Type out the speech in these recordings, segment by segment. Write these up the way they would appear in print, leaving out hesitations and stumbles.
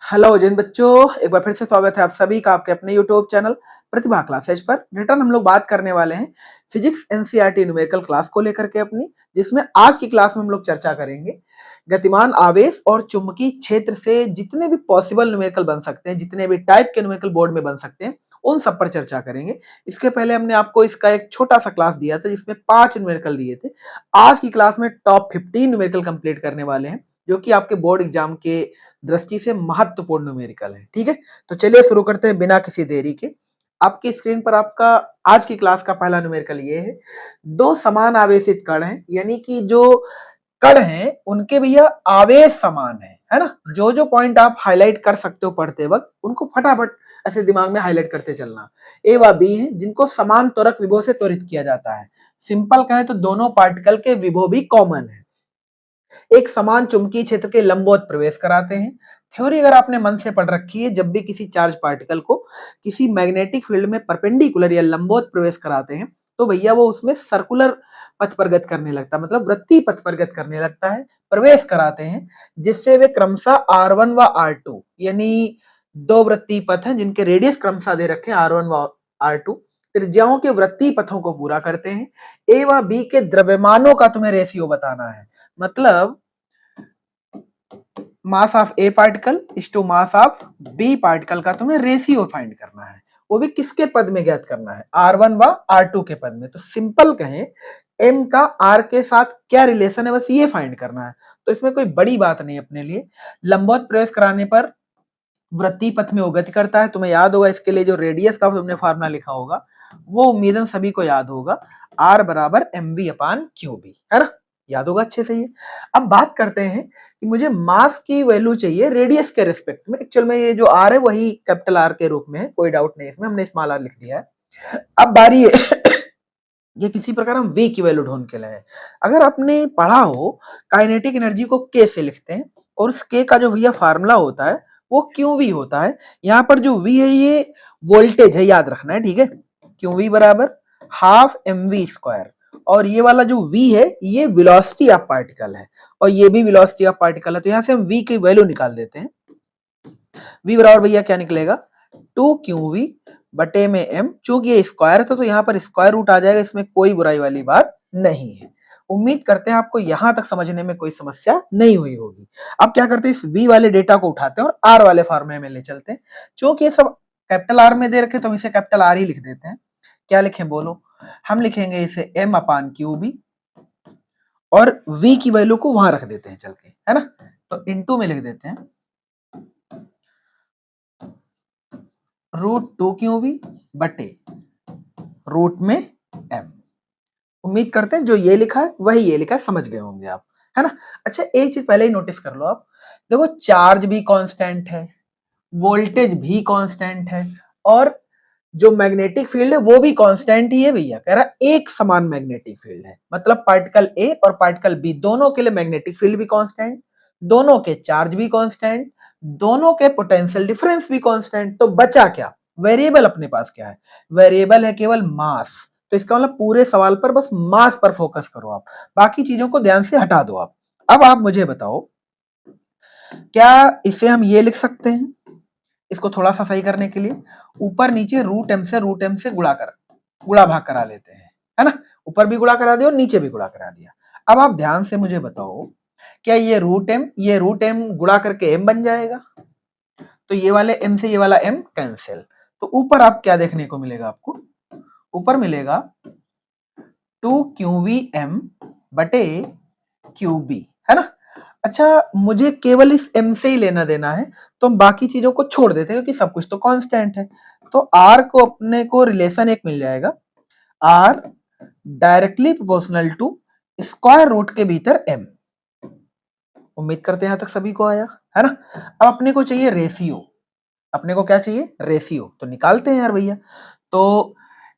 Hello जिन बच्चों, एक बार फिर से स्वागत है आप सभी का आपके अपने यूट्यूब चैनल प्रतिभा क्लासेज पर। रिटर्न हम लोग बात करने वाले हैं फिजिक्स एनसीईआरटी न्यूमेरिकल क्लास को लेकर के अपनी, जिसमें आज की क्लास में हम लोग चर्चा करेंगे गतिमान आवेश और चुंबकीय क्षेत्र से जितने भी पॉसिबल न्यूमेरिकल बन सकते हैं, जितने भी टाइप के न्यूमेरिकल बोर्ड में बन सकते हैं, उन सब पर चर्चा करेंगे। इसके पहले हमने आपको इसका एक छोटा सा क्लास दिया था जिसमें 5 न्यूमेरिकल दिए थे। आज की क्लास में टॉप 15 न्यूमेरिकल कंप्लीट करने वाले हैं, जो कि आपके बोर्ड एग्जाम के दृष्टि से महत्वपूर्ण न्यूमेरिकल है। ठीक है, तो चलिए शुरू करते हैं बिना किसी देरी के। आपकी स्क्रीन पर आपका आज की क्लास का पहला न्यूमेरिकल ये है। दो समान आवेशित कण हैं, यानी कि जो कण हैं उनके भैया आवेश समान है ना। जो जो पॉइंट आप हाईलाइट कर सकते हो पढ़ते वक्त, उनको फटाफट ऐसे दिमाग में हाईलाइट करते चलना। ए व बी है, जिनको समान त्वरक विभव से त्वरित किया जाता है। सिंपल कहें तो दोनों पार्टिकल के विभव भी कॉमन है। एक समान चुंबकीय क्षेत्र के लंबवत प्रवेश कराते हैं। थ्योरी अगर आपने मन से पढ़ रखी है, जब भी किसी चार्ज पार्टिकल को किसी मैग्नेटिक फील्ड में परपेंडिकुलर या लंबवत प्रवेश कराते हैं, तो भैया वो उसमें सर्कुलर पथ पर गति करने लगता है, मतलब वृत्तीय पथ पर गति करने लगता है, प्रवेश कराते हैं, जिससे वे क्रमशः R1 व R2 यानी दो वृत्तीय पथ हैं जिनके रेडियस क्रमशः दे रखे हैं R1 व R2, त्रिज्याओं के वृत्तीय पथों को पूरा करते हैं। ए व बी के द्रव्यमानों का तुम्हें रेशियो बताना है, मतलब mass of A particle is to mass of B particle का तुम्हें रेशियो फाइंड करना है। वो भी किसके पद में ज्ञात करना है? R1 व R2 के पद में। तो सिंपल कहें, m का r के साथ क्या रिलेशन है, बस ये फाइंड करना है। तो इसमें कोई बड़ी बात नहीं अपने लिए। लंबवत प्रवेश कराने पर वृत्तीय पथ में वो गति करता है। तुम्हें याद होगा इसके लिए जो रेडियस का तुमने फार्मूला लिखा होगा, वो उम्मीदन सभी को याद होगा, r बराबर mv अपान क्यूबी, है ना। याद होगा अच्छे से ये। अब बात करते हैं कि मुझे मास की वैल्यू चाहिए रेडियस के रिस्पेक्ट में। एक्चुअल में ये जो r है वही कैपिटल R के रूप में है, कोई डाउट नहीं इसमें, हमने स्मॉल r लिख दिया है। अब बारी है ये किसी प्रकार हम v की वैल्यू ढूंढ के लाए। अगर आपने पढ़ा हो काइनेटिक एनर्जी को k से लिखते हैं, और उस k का जो भैया फार्मूला होता है वो QV होता है। यहाँ पर जो V है ये वोल्टेज है, याद रखना है, ठीक है। QV बराबर हाफ mv स्क्वायर, और ये वाला जो V है ये वेलोसिटी ऑफ पार्टिकल है, और ये भी वेलोसिटी ऑफ पार्टिकल है। तो यहाँ से हम V की वैल्यू निकाल देते हैं। V बराबर भैया क्या निकलेगा? 2QV बटे में m। चूंकि ये स्क्वायर था तो यहाँ पर स्क्वायर रूट आ जाएगा, इसमें कोई बुराई वाली बात नहीं है। उम्मीद करते हैं आपको यहां तक समझने में कोई समस्या नहीं हुई होगी। अब क्या करते हैं, इस v वाले डेटा को उठाते हैं और r वाले फॉर्मूले में ले चलते हैं। चूंकि ये सब कैपिटल R में दे रखे तो हम इसे कैपिटल R ही लिख देते हैं। क्या लिखें बोलो? हम लिखेंगे इसे m अपान QB, और v की वैल्यू को वहां रख देते हैं चल के, है ना। तो इनटू में लिख देते हैं √2QV बटे रूट में m। उम्मीद करते हैं जो ये लिखा है वही ये लिखा है, समझ गए होंगे आप, है ना। अच्छा, एक चीज पहले ही नोटिस कर लो आप, देखो चार्ज भी कांस्टेंट है, वोल्टेज भी कांस्टेंट है, और जो मैग्नेटिक फील्ड है वो भी कांस्टेंट ही है भैया। कह रहा एक समान मैग्नेटिक फील्ड है, मतलब पार्टिकल ए और पार्टिकल बी दोनों के लिए मैग्नेटिक फील्ड भी कांस्टेंट, दोनों के चार्ज भी कांस्टेंट, दोनों के पोटेंशियल डिफरेंस भी कांस्टेंट। तो बचा क्या? वेरिएबल अपने पास क्या है? वेरिएबल है केवल मास। तो इसका मतलब पूरे सवाल पर बस मास पर फोकस करो आप, बाकी चीजों को ध्यान से हटा दो आप। अब आप मुझे बताओ, क्या इसे हम ये लिख सकते हैं? इसको थोड़ा सा सही करने के लिए ऊपर नीचे रूट एम से गुणा भाग करा लेते हैं, है ना। ऊपर भी गुणा करा दिया और नीचे भी गुणा करा दिया। अब आप ध्यान से मुझे बताओ, क्या ये रूट एम गुणा करके m बन जाएगा? तो ये वाले m से ये वाला m कैंसिल। तो ऊपर आप क्या देखने को मिलेगा आपको? ऊपर मिलेगा 2QVm बटे QB, है ना। अच्छा, मुझे केवल इस m से ही लेना देना है, तो हम बाकी चीजों को छोड़ देते हैं क्योंकि सब कुछ तो कांस्टेंट है। तो r को अपने को रिलेशन एक मिल जाएगा, r directly proportional to square root के भीतर m। उम्मीद करते हैं यहां तक सभी को आया, है ना। अब अपने को चाहिए रेशियो, अपने को क्या चाहिए? रेशियो। तो निकालते हैं यार भैया। तो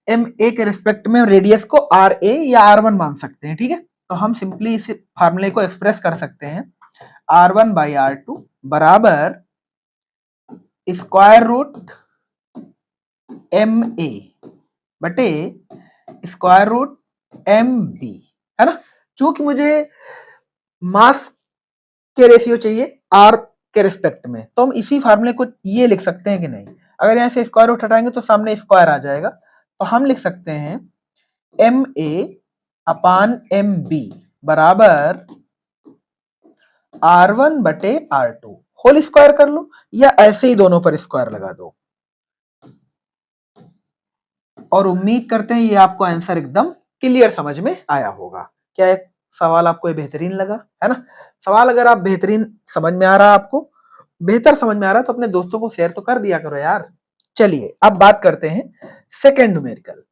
एम ए के रिस्पेक्ट में रेडियस को आर ए या R1 मान सकते हैं, ठीक है। तो हम सिंपली इस फार्मूले को एक्सप्रेस कर सकते हैं, R1 बाई R2 बराबर स्क्वायर रूट एम ए बटे स्क्वायर रूट एम बी, है ना। चूंकि मुझे मास के रेशियो चाहिए, आर के रिस्पेक्ट में, तो हम इसी फार्मूले को ये लिख सकते हैं कि नहीं? अगर यहाँ से स्क्वायर रूट हटाएंगे तो सामने स्क्वायर आ जाएगा, तो हम लिख सकते हैं M A upon M B बराबर R1 बटे R2 होल स्क्वायर कर लो, या ऐसे ही दोनों पर स्क्वायर लगा दो। और उम्मीद करते हैं ये आपको आंसर एकदम क्लियर समझ में आया होगा। क्या एक सवाल आपको ये बेहतरीन लगा है ना? सवाल अगर आप बेहतरीन समझ में आ रहा है, आपको बेहतर समझ में आ रहा है, तो अपने दोस्तों को शेयर तो कर दिया करो यार। चलिए अब बात करते हैं सेकेंड न्यूमेरिकल।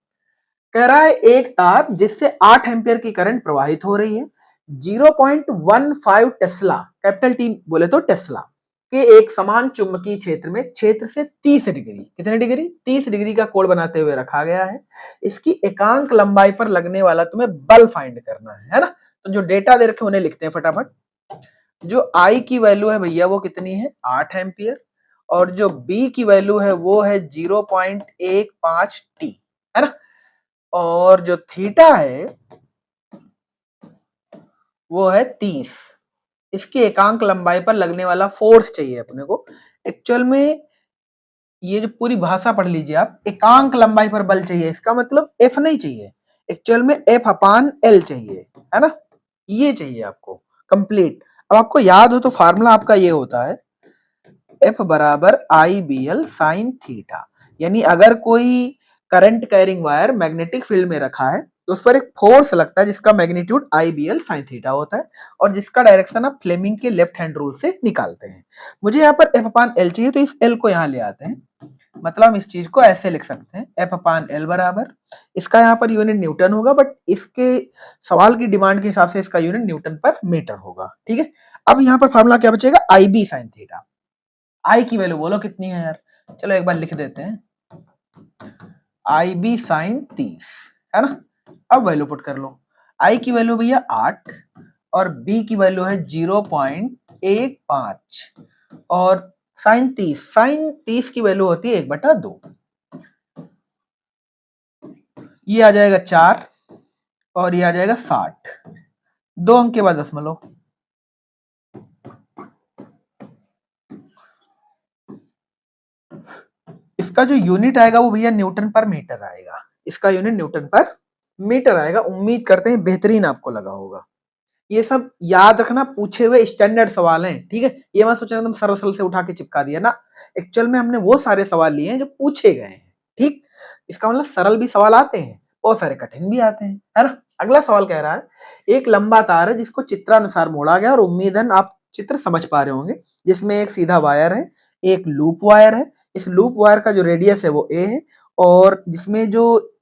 कह रहा है एक तार जिससे 8 एम्पियर की करंट प्रवाहित हो रही है, 0.15 टेस्ला, कैपिटल टी बोले तो टेस्ला के एक समान चुंबकीय क्षेत्र में क्षेत्र से 30 डिग्री, कितने डिग्री? 30 डिग्री का कोण बनाते हुए रखा गया है। इसकी एकांक लंबाई पर लगने वाला तुम्हें बल फाइंड करना है ना? तो जो डेटा दे रखे उन्हें लिखते हैं फटाफट। जो आई की वैल्यू है भैया वो कितनी है? 8 एम्पियर, और जो बी की वैल्यू है वो है 0.15 टी, है ना? और जो थीटा है वो है 30। इसकी एकांक लंबाई पर लगने वाला फोर्स चाहिए अपने को। एक्चुअल में ये जो पूरी भाषा पढ़ लीजिए आप, एकांक लंबाई पर बल चाहिए, इसका मतलब एफ नहीं चाहिए, एक्चुअल में एफ अपान एल चाहिए, है ना? ये चाहिए आपको कंप्लीट। अब आपको याद हो तो फार्मूला आपका ये होता है एफ बराबर आई बी एल साइन थीटा। यानी अगर कोई current carrying wire magnetic field में रखा है तो उस पर एक फोर्स लगता है जिसका magnitude I B L sine theta होता है, और जिसका डायरेक्शन आप फ्लेमिंग के लेफ्ट हैंड रूल से निकालते हैं। मुझे यहाँ पर एफ अपान एल चाहिए, तो इस एल को यहाँ ले आते हैं। मतलब हम इस चीज को ऐसे लिख सकते हैं एफ अपान एल बराबर, इसका यहाँ पर यूनिट न्यूटन होगा, बट इसके सवाल की डिमांड के हिसाब से इसका यूनिट न्यूटन पर मीटर होगा। ठीक है, अब यहाँ पर फार्मूला क्या बचेगा? आई बी साइन थीटा। आई की वैल्यू बोलो कितनी है यार? चलो एक बार लिख देते हैं, आई बी साइन 30, है ना? अब वैल्यू पुट कर लो। आई की वैल्यू भैया 8 और बी की वैल्यू है 0.15 और साइन 30 की वैल्यू होती है 1/2। ये आ जाएगा 4 और ये आ जाएगा 60, 2 अंक के बाद दशमलव। इसका जो यूनिट आएगा वो भैया न्यूटन पर मीटर आएगा, इसका यूनिट न्यूटन पर मीटर आएगा। उम्मीद करते हैं बेहतरीन आपको लगा होगा। ये सब याद रखना, पूछे हुए स्टैंडर्ड सवाल हैं, ठीक है? ये मत सोचना तुम सरल सरल से उठा के चिपका दिया ना, एक्चुअल में हमने वो सारे सवाल लिए हैं जो पूछे गए हैं। ठीक, इसका मतलब सरल भी सवाल आते हैं, बहुत सारे कठिन भी आते हैं, है ना? अगला सवाल कह रहा है एक लंबा तार है जिसको चित्रानुसार मोड़ा गया, और उम्मीद है आप चित्र समझ पा रहे होंगे, जिसमें एक सीधा वायर है, एक लूप वायर है। इस लूप वायर का जो रेडियस है वो ए है, और जिसमें जो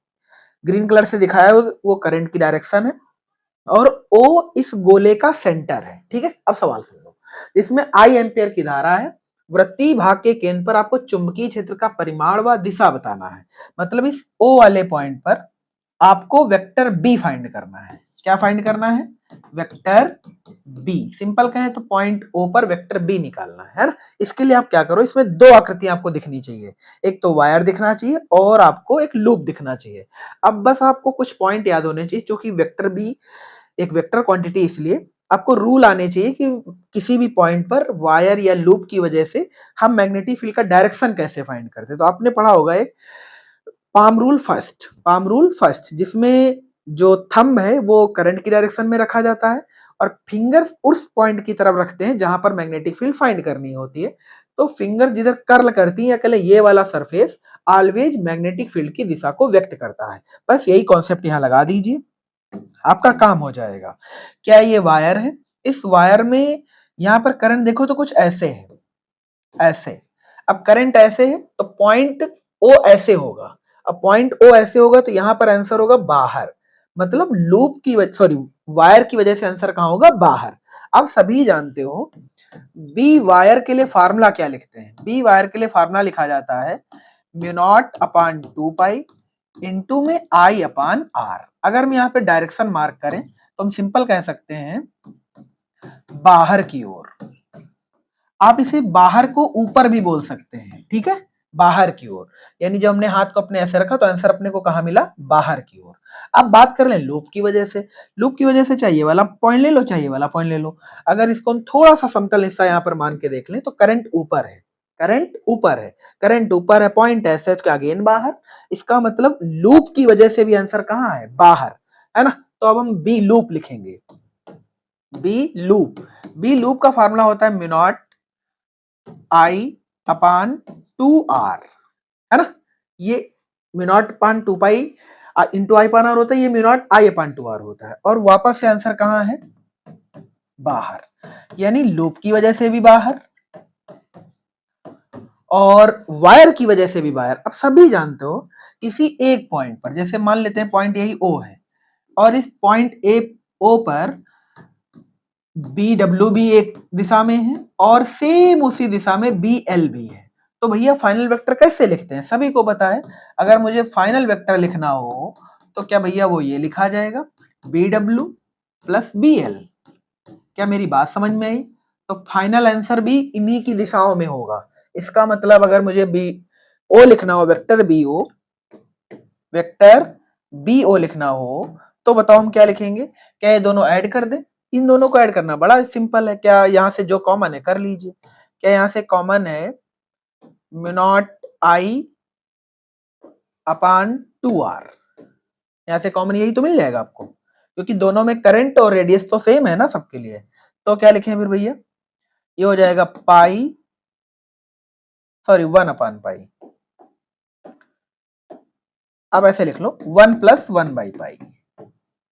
ग्रीन कलर से दिखाया है वो करंट की डायरेक्शन है, और ओ इस गोले का सेंटर है। ठीक है, अब सवाल सुन लो। इसमें आई एम्पियर की धारा है, वृत्तीय भाग के केंद्र पर आपको चुंबकीय क्षेत्र का परिमाण व दिशा बताना है। मतलब इस ओ वाले पॉइंट पर आपको वेक्टर बी फाइंड करना है। क्या फाइंड करना है? Vector B. सिंपल कहें तो पॉइंट ओ पर वेक्टर बी निकालना है ना? इसके लिए आप क्या करो, इसमें दो आकृतियां आपको दिखनी चाहिए, एक तो वायर दिखना चाहिए और आपको एक लूप दिखना चाहिए। अब बस आपको कुछ पॉइंट याद होने चाहिए, क्योंकि वेक्टर बी एक वेक्टर क्वांटिटी, इसलिए आपको रूल आने चाहिए कि किसी भी पॉइंट पर वायर या लूप की वजह से हम मैग्नेटिक फील्ड का डायरेक्शन कैसे फाइंड करते हैं। तो आपने पढ़ा होगा एक पाम रूल फर्स्ट, जिसमें जो थंब है वो करंट की डायरेक्शन में रखा जाता है और फिंगर्स उस पॉइंट की तरफ रखते हैं जहां पर मैग्नेटिक फील्ड फाइंड करनी होती है। तो फिंगर जिधर कर्ल करती है, या कह ये वाला सरफेस ऑलवेज मैग्नेटिक फील्ड की दिशा को व्यक्त करता है। बस यही कॉन्सेप्ट यहां लगा दीजिए, आपका काम हो जाएगा। क्या ये वायर है? इस वायर में यहां पर करंट देखो तो कुछ ऐसे है, ऐसे। अब करंट ऐसे है तो पॉइंट ओ ऐसे होगा। अब पॉइंट ओ ऐसे होगा तो यहां पर आंसर होगा बाहर, मतलब लूप की वजह, सॉरी वायर की वजह से आंसर कहां होगा? बाहर। अब सभी जानते हो बी वायर के लिए फार्मूला क्या लिखते हैं? बी वायर के लिए फार्मूला लिखा जाता है mu naught upon 2 pi into में आई अपान आर। अगर हम यहाँ पे डायरेक्शन मार्क करें तो हम सिंपल कह सकते हैं बाहर की ओर। आप इसे बाहर को ऊपर भी बोल सकते हैं, ठीक है? बाहर की ओर, यानी जब हमने हाथ को अपने ऐसे रखा तो आंसर अपने को कहाँ मिला, बाहर की ओर। अब बात कर लें लूप की वजह से, लूप की वजह से चाहिए वाला पॉइंट ले लो, चाहिए वाला पॉइंट ले लो। अगर इसको हम थोड़ा सा समतल हिस्सा यहाँ पर मान के देख लें तो करंट ऊपर है, करंट ऊपर है, करंट ऊपर है, पॉइंट ऐसे तो अगेन बाहर, इसका मतलब लूप की वजह से भी आंसर कहाँ है, बाहर, है ना। तो अब हम बी लूप लिखेंगे, बी लूप, बी लूप का फार्मूला होता है mu naught I upon 2r, है ना। ये mu naught upon 2 pi into I upon R होता है, ये mu naught I upon 2r होता है, और वापस से आंसर कहाँ है, बाहर, यानी लूप की वजह से भी बाहर और वायर की वजह से भी बाहर। अब सभी जानते हो किसी एक पॉइंट पर, जैसे मान लेते हैं पॉइंट यही ओ है और इस पॉइंट ए ओ पर बी डब्ल्यू भी एक दिशा में है और सेम उसी दिशा में बी एल भी है, तो भैया फाइनल वेक्टर कैसे लिखते हैं, सभी को पता है। अगर मुझे फाइनल वेक्टर लिखना हो तो क्या भैया वो ये लिखा जाएगा, B W plus B L. क्या मेरी बात समझ में आई? तो फाइनल आंसर भी इन्हीं की दिशाओं में होगा। इसका मतलब अगर मुझे बी ओ लिखना हो, vector B O, vector B O लिखना हो तो बताओ हम क्या लिखेंगे, क्या ये दोनों ऐड कर दें? इन दोनों को ऐड करना बड़ा सिंपल है, क्या यहाँ से जो कॉमन है कर लीजिए। क्या यहाँ से कॉमन है mu naught I upon 2r, यहाँ से कॉमन यही तो मिल जाएगा आपको, क्योंकि दोनों में करंट और रेडियस तो सेम है ना सबके लिए। तो क्या लिखें फिर भैया, ये हो जाएगा पाई, सॉरी 1 अपान पाई, अब ऐसे लिख लो 1 प्लस 1 बाई पाई,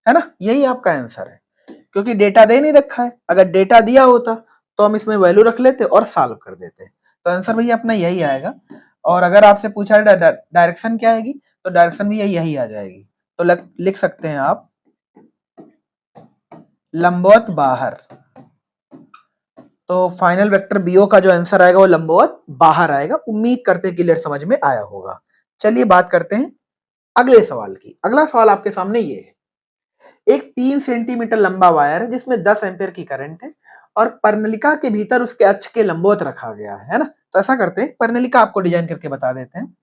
है ना। यही आपका आंसर है, क्योंकि डेटा दे नहीं रखा है, अगर डेटा दिया होता तो हम इसमें वैल्यू रख लेते और सॉल्व कर देते। तो आंसर भैया अपना यही आएगा। और अगर आपसे पूछा डायरेक्शन क्या आएगी तो डायरेक्शन भी यही आ जाएगी। तो लिख सकते हैं आप लंबवत बाहर। तो फाइनल वेक्टर बीओ का जो आंसर आएगा वो लंबवत बाहर आएगा। उम्मीद करते हैं क्लियर समझ में आया होगा। चलिए बात करते हैं अगले सवाल की। अगला सवाल आपके सामने ये है, एक 3 सेंटीमीटर लंबा वायर है जिसमें 10 एम्पीयर की करंट है और पर्णलिका के भीतर उसके अक्ष के लंबवत रखा गया है ना। तो ऐसा करते हैं, पर्णलिका आपको डिजाइन करके बता देते हैं,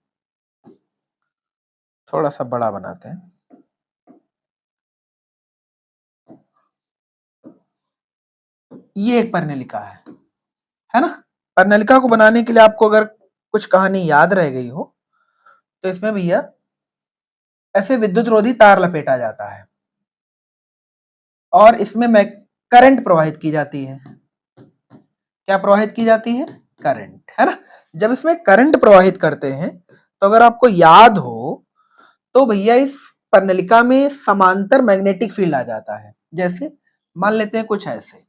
थोड़ा सा बड़ा बनाते हैं। ये एक पर्णलिका है ना। पर्णलिका को बनाने के लिए आपको अगर कुछ कहानी याद रह गई हो तो इसमें भैया ऐसे विद्युत रोधी तार लपेटा जाता है और इसमें करंट प्रवाहित की जाती है। क्या प्रवाहित की जाती है, करंट, है ना। जब इसमें करंट प्रवाहित करते हैं तो अगर आपको याद हो तो भैया इस पर्णलिका में समांतर मैग्नेटिक फील्ड आ जाता है। जैसे मान लेते हैं कुछ ऐसे,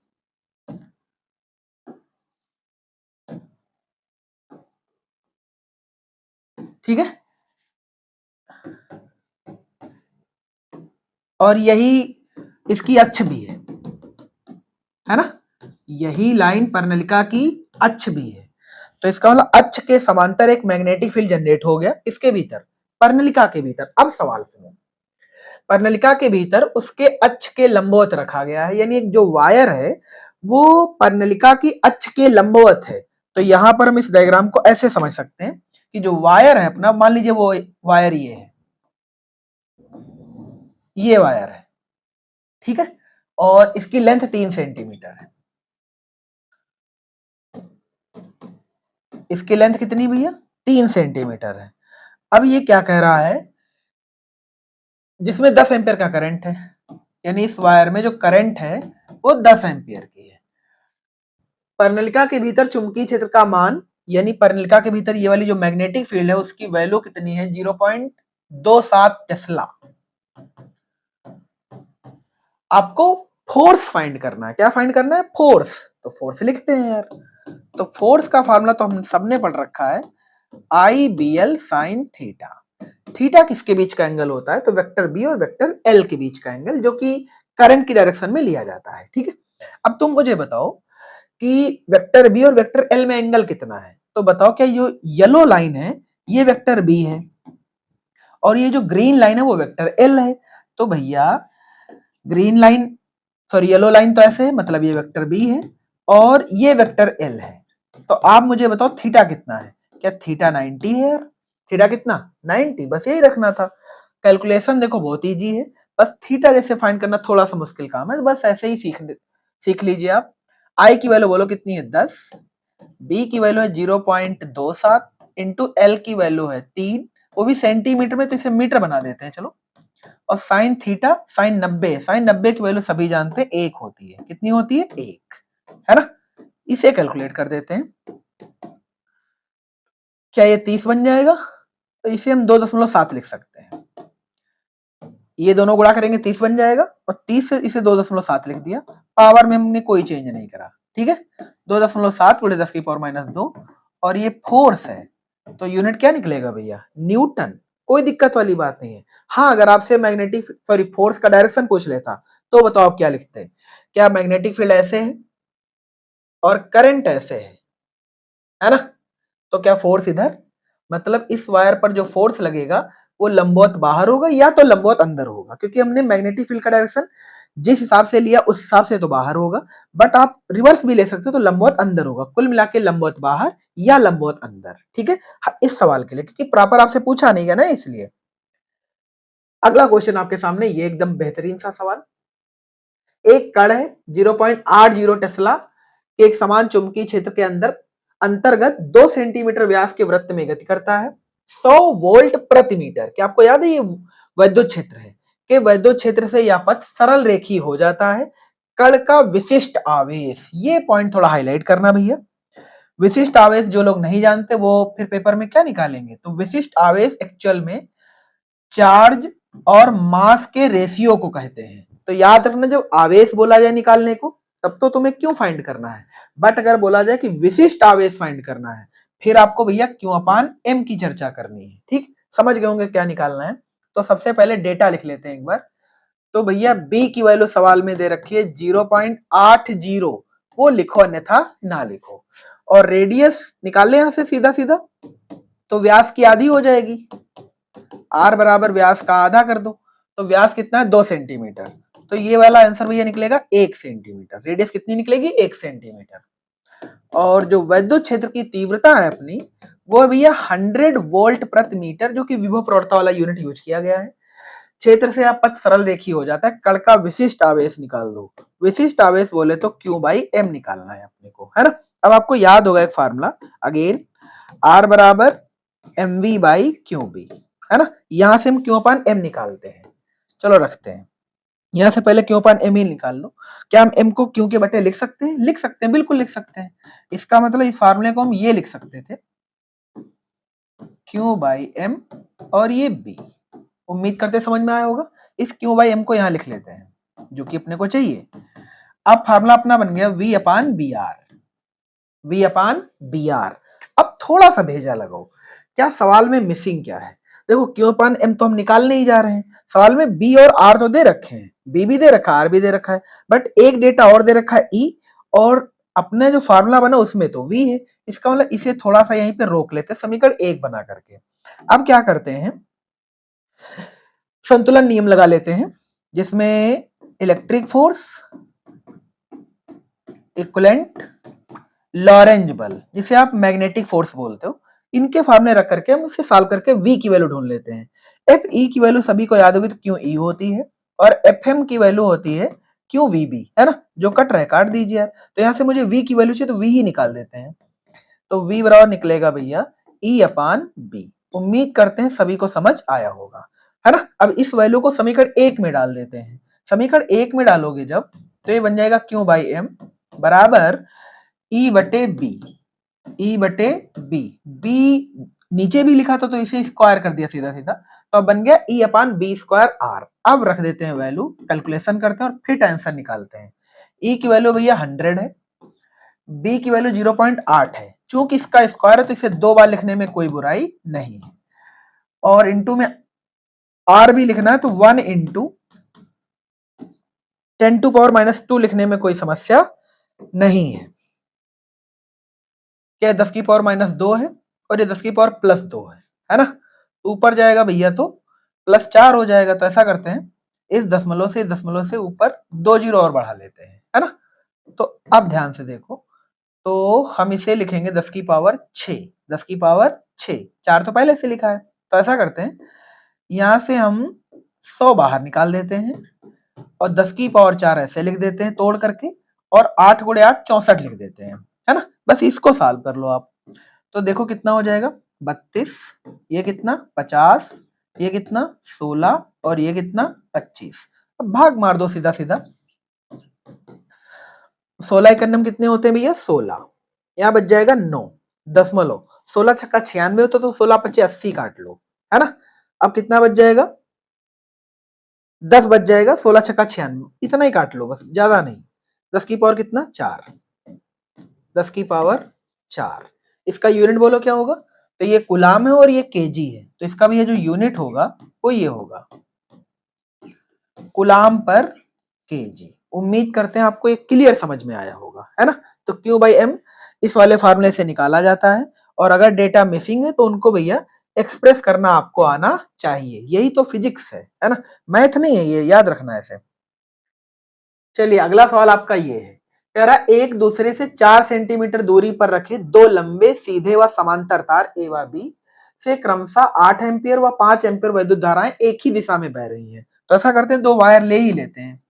ठीक है, और यही इसकी अक्ष भी है ना। यही लाइन पर्णलिका की अक्ष भी है। तो इसका मतलब अक्ष के समांतर एक मैग्नेटिक फील्ड जनरेट हो गया इसके भीतर, पर्णलिका के भीतर। अब सवाल सुनो, पर्णलिका के भीतर उसके अक्ष के लंबवत रखा गया है, यानी एक जो वायर है वो पर्णलिका की अक्ष के लंबवत है। तो यहां पर हम इस डायग्राम को ऐसे समझ सकते हैं कि जो वायर है अपना, मान लीजिए वो वायर ये है, ये वायर है, ठीक है, और इसकी लेंथ 3 सेंटीमीटर है। इसकी लेंथ कितनी भैया, 3 सेंटीमीटर है। अब ये क्या कह रहा है, जिसमें 10 एम्पियर का करंट है, यानी इस वायर में जो करंट है वो 10 एम्पियर की है। पर्णलिका के भीतर चुंबकीय क्षेत्र का मान, यानी पर्णलिका के भीतर ये वाली जो मैग्नेटिक फील्ड है उसकी वैल्यू कितनी है, 0.27 टेस्ला। आपको फोर्स फाइंड करना है। क्या फाइंड करना है, फोर्स। तो फोर्स लिखते हैं यार। तो फोर्स का फार्मूला तो हम सबने पढ़ रखा है, I B L sine theta. Theta किसके बीच का एंगल होता है, तो वेक्टर बी और वेक्टर एल के बीच का एंगल, जो कि करंट की डायरेक्शन में लिया जाता है, ठीक है। अब तुम मुझे बताओ कि वेक्टर बी और वेक्टर एल में एंगल कितना है। तो बताओ, क्या ये येलो लाइन है ये वेक्टर बी है और ये जो ग्रीन लाइन है वो वेक्टर एल है। तो भैया green line, sorry yellow line तो ऐसे है, मतलब ये वेक्टर बी है और ये वेक्टर एल है। तो आप मुझे बताओ थीटा कितना है। क्या थीटा 90 है यार? थीटा कितना 90, बस यही रखना था। कैलकुलेशन देखो बहुत इजी है, बस थीटा जैसे फाइंड करना थोड़ा सा मुश्किल काम है, बस ऐसे ही सीख लीजिए आप। आई की वैल्यू बोलो कितनी है 10, बी की वैल्यू है 0.27 इंटू एल की वैल्यू है 3, वो भी सेंटीमीटर में, तो इसे मीटर बना देते हैं चलो। और साइन थीटा साइन 90 की वैल्यू सभी जानते हैं 1 होती है। कितनी होती है 1, है ना। इसे कैलकुलेट कर देते हैं, क्या ये 30 बन जाएगा? तो इसे हम 2.7 लिख सकते हैं। ये दोनों गुणा करेंगे 30 बन जाएगा, और 30 से इसे 2.7 लिख दिया। पावर में हमने कोई चेंज नहीं करा, ठीक है। 2.7 गुणे 10 की पावर -2, और ये फोर्स है, तो यूनिट क्या निकलेगा भैया? न्यूटन। कोई दिक्कत वाली बात नहीं है। हाँ, अगर आपसे मैग्नेटिक सॉरी फोर्स का डायरेक्शन पूछ लेता तो बताओ आप क्या लिखते हैं? क्या मैग्नेटिक फील्ड ऐसे है और करंट ऐसे है ना? तो क्या फोर्स इधर, मतलब इस वायर पर जो फोर्स लगेगा वो लंबवत बाहर होगा या तो लंबवत अंदर होगा, क्योंकि हमने मैग्नेटिक फील्ड का डायरेक्शन जिस हिसाब से लिया उस हिसाब से तो बाहर होगा, बट आप रिवर्स भी ले सकते हो तो लंबवत अंदर होगा। कुल मिला के लंबवत बाहर या लंबवत अंदर, ठीक है। इस सवाल के लिए, क्योंकि प्रॉपर आपसे पूछा नहीं गया ना, इसलिए। अगला क्वेश्चन आपके सामने, ये एकदम बेहतरीन सा सवाल। एक कण है 0.80 टेस्ला के एक समान चुंबकीय क्षेत्र के अंदर अंतर्गत 2 सेंटीमीटर व्यास के वृत्त में गति करता है 100 वोल्ट प्रति मीटर। क्या आपको याद है ये वैद्युत क्षेत्र है? कि वैद्युत क्षेत्र से यह पथ सरल रेखी हो जाता है। कण का विशिष्ट आवेश, ये पॉइंट थोड़ा हाईलाइट करना भैया। विशिष्ट आवेश जो लोग नहीं जानते वो फिर पेपर में क्या निकालेंगे, तो विशिष्ट आवेश एक्चुअल में चार्ज और मास के रेशियो को कहते हैं। तो याद रखना, जब आवेश बोला जाए निकालने को तब तो तुम्हें क्यों फाइंड करना है, बट अगर बोला जाए कि विशिष्ट आवेश फाइंड करना है, फिर आपको भैया क्यू अपान एम की चर्चा करनी है। ठीक, समझ गए होंगे क्या निकालना है। तो सबसे पहले डेटा लिख लेते हैं एक बार। तो भैया बी की वैल्यू सवाल में दे रखी है 0.80, वो लिखो अन्यथा ना लिखो। और रेडियस निकाल ले यहां से सीधा सीधा, तो व्यास की आधी हो जाएगी। आर बराबर व्यास का आधा कर दो, तो व्यास कितना है 2 सेंटीमीटर। तो ये वाला आंसर भैया निकलेगा 1 सेंटीमीटर। रेडियस कितनी निकलेगी? 1 सेंटीमीटर। और जो वैद्युत क्षेत्र की तीव्रता है अपनी, वो भैया 100 वोल्ट प्रति मीटर, जो कि विभव प्रवणता वाला यूनिट यूज किया गया है। क्षेत्र से आप पथ सरल रेखी हो जाता है। कण का विशिष्ट आवेश निकाल दो। विशिष्ट आवेश बोले तो Q बाई एम निकालना है अपने को, है ना। अब आपको याद होगा एक फार्मूला, अगेन R बराबर M V by Q B, है ना। यहां से हम Q अपान एम निकालते हैं। चलो रखते हैं, यहां से पहले Q अपान एम ही निकाल लो। क्या हम एम को Q के बटे लिख सकते हैं? लिख सकते हैं, बिल्कुल लिख सकते हैं। इसका मतलब इस फार्मूले को हम ये लिख सकते थे, Q बाई एम और ये B। उम्मीद करते समझ में आया होगा। इस Q बाई एम को यहां लिख लेते हैं, जो कि अपने को चाहिए। अब फार्मूला अपना बन गया V upon B R, V upon B R. अब थोड़ा सा भेजा लगाओ, क्या सवाल में मिसिंग क्या है? देखो Q अपान एम तो हम निकालने ही जा रहे हैं, सवाल में B और R तो दे रखे हैं, B भी दे रखा है, R भी दे रखा है, बट एक डेटा और दे रखा है E, और अपने जो फार्मूला बना उसमें तो V है। इसका मतलब इसे थोड़ा सा यहीं पे रोक लेते हैं समीकरण 1 बना करके। अब क्या करते हैं, संतुलन नियम लगा लेते हैं, जिसमें इलेक्ट्रिक फोर्स इक्विवेलेंट लॉरेंज बल, जिसे आप मैग्नेटिक फोर्स बोलते हो, इनके फार्मूले रख करके हम उसे सॉल्व करके V की वैल्यू ढूंढ लेते हैं। एफ ई की वैल्यू सभी को याद होगी, तो क्यू ई होती है, और एफ एम की वैल्यू होती है क्यू वी बी, है ना। जो कट रहा है काट दीजिए यार। तो यहां से मुझे V की वैल्यू चाहिए तो V ही निकाल देते हैं। तो V बराबर निकलेगा भैया E अपान बी। उम्मीद करते हैं सभी को समझ आया होगा, है ना। अब इस वैल्यू को समीकरण 1 में डाल देते हैं। समीकरण 1 में डालोगे जब, तो ये बन जाएगा Q बाई एम बराबर E बटे बी, E बटे बी। बी नीचे भी लिखा था तो इसे स्क्वायर कर दिया सीधा सीधा, तो अब बन गया E upon B square R. अब रख देते हैं वैल्यू, कैलकुलेशन करते हैं और फिर आंसर निकालते हैं। E की वैल्यू भैया 100 है, B की वैल्यू 0.8 है। चूंकि इसका स्क्वायर है तो इसे 2 बार लिखने में कोई बुराई नहीं है, और इंटू में R भी लिखना है तो 1 इंटू 10 टू पावर -2 लिखने में कोई समस्या नहीं है। क्या 10 की पावर -2 है, और ये 10 की पावर +2 है ना। ऊपर जाएगा भैया तो +4 हो जाएगा। तो ऐसा करते हैं, इस दशमलव से ऊपर 2 जीरो और बढ़ा लेते हैं, है ना। तो अब ध्यान से देखो, तो हम इसे लिखेंगे 10 की पावर 6, 10 की पावर 6, 4 तो पहले से लिखा है। तो ऐसा करते हैं, यहां से हम 100 बाहर निकाल देते हैं और 10 की पावर 4 ऐसे लिख देते हैं तोड़ करके, और 8 गुणे 8 64 लिख देते हैं, है ना। बस इसको सॉल्व कर लो आप, तो देखो कितना हो जाएगा 32, ये कितना 50, ये कितना 16 और ये कितना 25। अब भाग मार दो सीधा सीधा, 16 करने में कितने होते हैं भैया 16, यहाँ बच जाएगा 9 दशमलव, 16 छक्का 96 होता तो 16 पच्चीस 80 काट लो, है ना। अब कितना बच जाएगा 10 बच जाएगा, 16 छक्का 96, इतना ही काट लो बस, ज्यादा नहीं। 10 की पावर कितना 4, 10 की पावर 4, इसका यूनिट बोलो क्या होगा, तो ये कुलाम है और ये केजी है, तो इसका भी ये जो यूनिट होगा वो ये होगा कुलाम पर केजी। उम्मीद करते हैं आपको ये क्लियर समझ में आया होगा, है ना। तो Q बाई M इस वाले फार्मूले से निकाला जाता है, और अगर डेटा मिसिंग है तो उनको भैया एक्सप्रेस करना आपको आना चाहिए, यही तो फिजिक्स है ना, मैथ नहीं है ये, याद रखना ऐसे। चलिए अगला सवाल आपका ये है, कह रहा एक दूसरे से 4 सेंटीमीटर दूरी पर रखे दो लंबे सीधे व समांतर तार ए व बी से क्रमशः 8 एम्पियर व 5 एम्पियर विद्युत धाराएं एक ही दिशा में बह रही हैं। तो ऐसा करते हैं, दो वायर ले ही लेते हैं,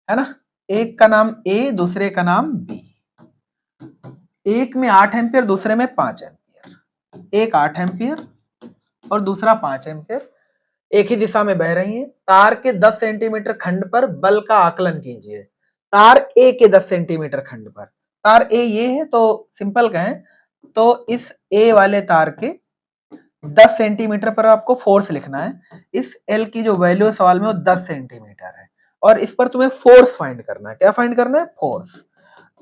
है ना। एक का नाम ए, दूसरे का नाम बी, एक में 8 एम्पियर दूसरे में 5 एम्पियर, एक 8 एम्पियर और दूसरा 5 एम्पियर एक ही दिशा में बह रही हैं। तार के 10 सेंटीमीटर खंड पर बल का आकलन कीजिए। तार ए के 10 सेंटीमीटर खंड पर, तार ए ये है तो सिंपल कहें तो इस ए वाले तार के 10 सेंटीमीटर पर आपको फोर्स लिखना है। इस एल की जो वैल्यू सवाल में वो 10 सेंटीमीटर है, और इस पर तुम्हें फोर्स फाइंड करना है। क्या फाइंड करना है, फोर्स।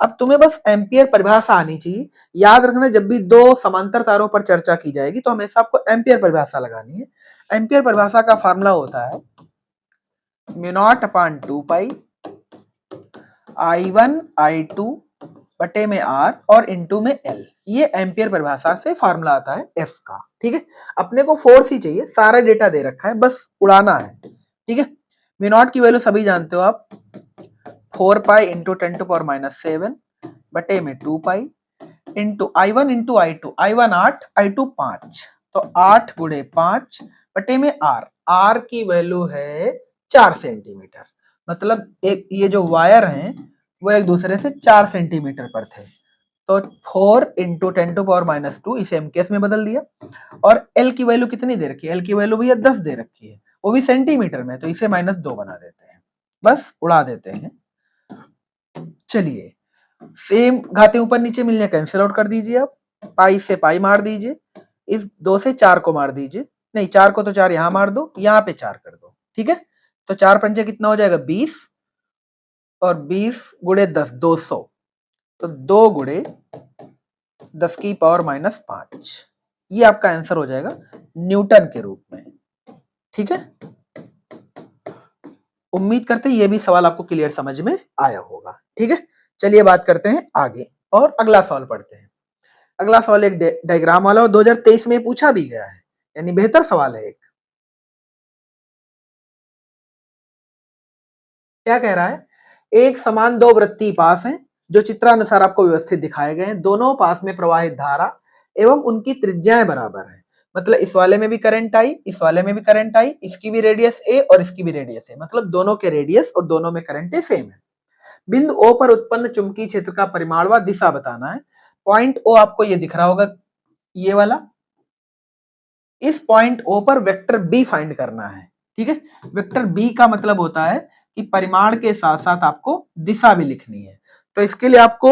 अब तुम्हें बस एम्पियर परिभाषा आनी चाहिए। याद रखना, जब भी दो समांतर तारों पर चर्चा की जाएगी तो हमेशा आपको एम्पियर परिभाषा लगानी है। एम्पियर परिभाषा का फार्मूला होता है mu not upon 2 pi I1 I2 बटे में R और इनटू में L। ये एम्पियर परिभाषा से फार्मूला आता है F का, ठीक है। अपने को फोर्स ही चाहिए, सारा डेटा दे रखा है, बस उड़ाना है, ठीक है। म्यू नॉट की वैल्यू सभी जानते हो आप, 4 पाई इंटू 10 टू पावर -7 बटे में 2 pi into I1 into I2, I1 8 I2 5, तो 8 गुणे 5 बटे में R, R की वैल्यू है 4 सेंटीमीटर। मतलब एक ये जो वायर हैं वो एक दूसरे से 4 सेंटीमीटर पर थे, तो 4 इंटू 10 टू पावर -2 इसे MKS में बदल दिया। और L की वैल्यू कितनी दे रखी है, L की वैल्यू भैया 10 दे रखी है, वो भी सेंटीमीटर में, तो इसे -2 बना देते हैं, बस उड़ा देते हैं। चलिए सेम घाते ऊपर नीचे मिलने कैंसिल आउट कर दीजिए आप, पाई से पाई मार दीजिए, इस 2 से 4 को मार दीजिए, नहीं 4 को तो 4 यहां मार दो, यहां पे 4 कर दो, ठीक है। तो 4 पंचे कितना हो जाएगा 20, और 20 गुणे 10 200, तो 2 गुणे 10 की पावर -5, ये आपका आंसर हो जाएगा न्यूटन के रूप में, ठीक है। उम्मीद करते हैं ये भी सवाल आपको क्लियर समझ में आया होगा, ठीक है। चलिए बात करते हैं आगे और अगला सवाल पढ़ते हैं। अगला सवाल एक डायग्राम वाला और 2023 में पूछा भी गया है, यानी बेहतर सवाल है एक। क्या कह रहा है, एक समान दो वृत्तीय पास हैं जो चित्रानुसार आपको व्यवस्थित दिखाए गए हैं। दोनों पास में प्रवाहित धारा एवं उनकी त्रिज्याएं बराबर है। मतलब इस वाले में भी करंट आई, इस वाले में भी करंट आई, इसकी भी रेडियस ए और इसकी भी रेडियस ए, मतलब दोनों के रेडियस और दोनों में करंट सेम है। बिंदु O पर उत्पन्न चुंबकीय क्षेत्र का परिमाण व दिशा बताना है। पॉइंट O आपको ये दिख रहा होगा, ये वाला। इस पॉइंट O पर वेक्टर B फाइंड करना है, ठीक है। वेक्टर B का मतलब होता है कि परिमाण के साथ साथ आपको दिशा भी लिखनी है। तो इसके लिए आपको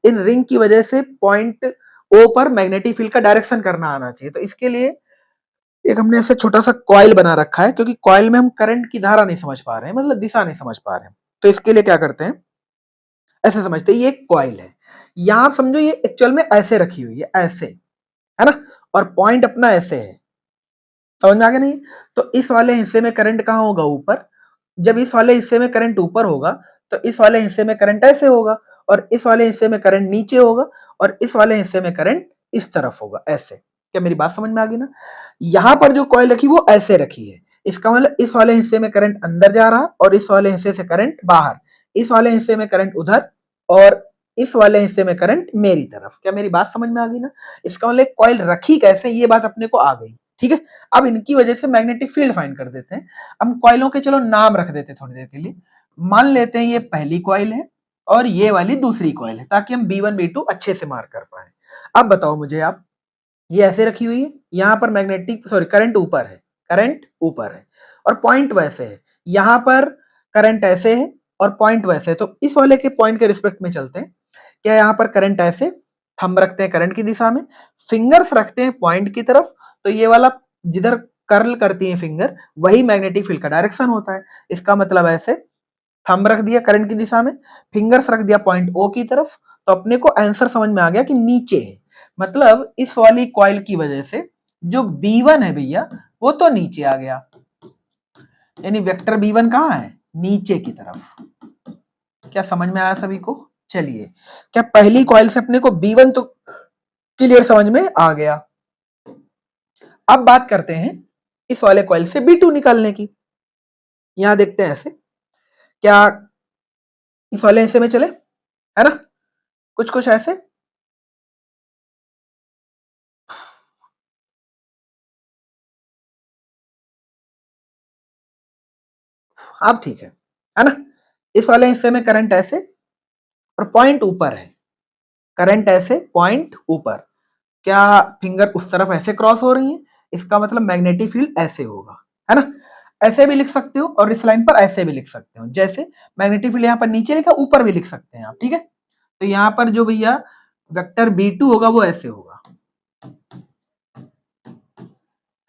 इन रिंग की वजह से पॉइंट O पर मैग्नेटिक फील्ड का डायरेक्शन करना आना चाहिए। तो इसके लिए एक हमने ऐसे छोटा सा कॉइल बना रखा है, क्योंकि कॉइल में हम करंट की धारा नहीं समझ पा रहे हैं, मतलब दिशा नहीं समझ पा रहे हैं। तो इसके लिए क्या करते हैं, ऐसे समझते हैं ये एक कॉइल है, यहां समझो ये एक्चुअल में ऐसे रखी हुई है, ऐसे, है ना, और पॉइंट अपना ऐसे है। समझ में आ गया नहीं। तो इस वाले हिस्से में करंट कहां होगा, ऊपर। जब इस वाले हिस्से में करंट ऊपर होगा तो इस वाले हिस्से में करंट ऐसे होगा, और इस वाले हिस्से में करंट नीचे होगा, और इस वाले हिस्से में करंट इस तरफ होगा, ऐसे। क्या मेरी बात समझ में आ गई ना। यहां पर जो कॉइल रखी वो ऐसे रखी है, इसका मतलब इस वाले हिस्से में करंट अंदर जा रहा और इस वाले हिस्से से करंट बाहर, इस वाले हिस्से में करंट उधर और इस वाले हिस्से में करंट मेरी तरफ। क्या मेरी बात समझ में आ गई ना? इसका मतलब कॉइल रखी कैसे, ये बात अपने को आ गई। ठीक है, अब इनकी वजह से मैग्नेटिक फील्ड फाइंड कर देते हैं। हम कॉइलों के चलो नाम रख देते हैं थोड़ी देर के लिए। मान लेते हैं ये पहली कॉइल है और ये वाली दूसरी कॉइल है, ताकि हम B1 B2 अच्छे से मार्क कर पाए। अब बताओ मुझे आप, ये ऐसे रखी हुई है, यहां पर मैग्नेटिक सॉरी करंट ऊपर है, करंट ऊपर है और पॉइंट वैसे है, यहां पर करंट ऐसे है और पॉइंट वैसे है। तो इस वाले के पॉइंट के रिस्पेक्ट में चलते हैं। क्या यहाँ पर करंट ऐसे, थंब रखते हैं करंट की दिशा में, फिंगर्स रखते हैं पॉइंट की तरफ, तो ये वाला जिधर कर्ल करती है फिंगर वही मैग्नेटिक फील्ड का डायरेक्शन होता है। इसका मतलब ऐसे थंब रख दिया करंट की दिशा में, फिंगर्स रख दिया पॉइंट ओ की तरफ, तो अपने को आंसर समझ में आ गया कि नीचे है। मतलब इस वाली कॉइल की वजह से जो B1 है भैया वो तो नीचे आ गया, यानी वेक्टर B1 कहाँ है, नीचे की तरफ। क्या समझ में आया सभी को? चलिए, क्या पहली कॉइल से अपने को B1 तो क्लियर समझ में आ गया। अब बात करते हैं इस वाले कॉइल से B2 निकालने की। यहां देखते हैं ऐसे, क्या इस वाले हिस्से में चले, है ना, कुछ कुछ ऐसे। अब ठीक है ना? इस वाले हिस्से में करंट ऐसे और पॉइंट ऊपर है, करंट ऐसे पॉइंट ऊपर। क्या फिंगर उस तरफ ऐसे क्रॉस हो रही है, इसका मतलब मैग्नेटिक फील्ड ऐसे होगा, है ना? ऐसे भी लिख सकते हो और इस लाइन पर ऐसे भी लिख सकते हो। जैसे मैग्नेटिक फील्ड यहाँ पर नीचे लिखा, ऊपर भी लिख सकते हैं आप। ठीक है, तो यहाँ पर जो भैया वेक्टर B2 होगा वो ऐसे होगा,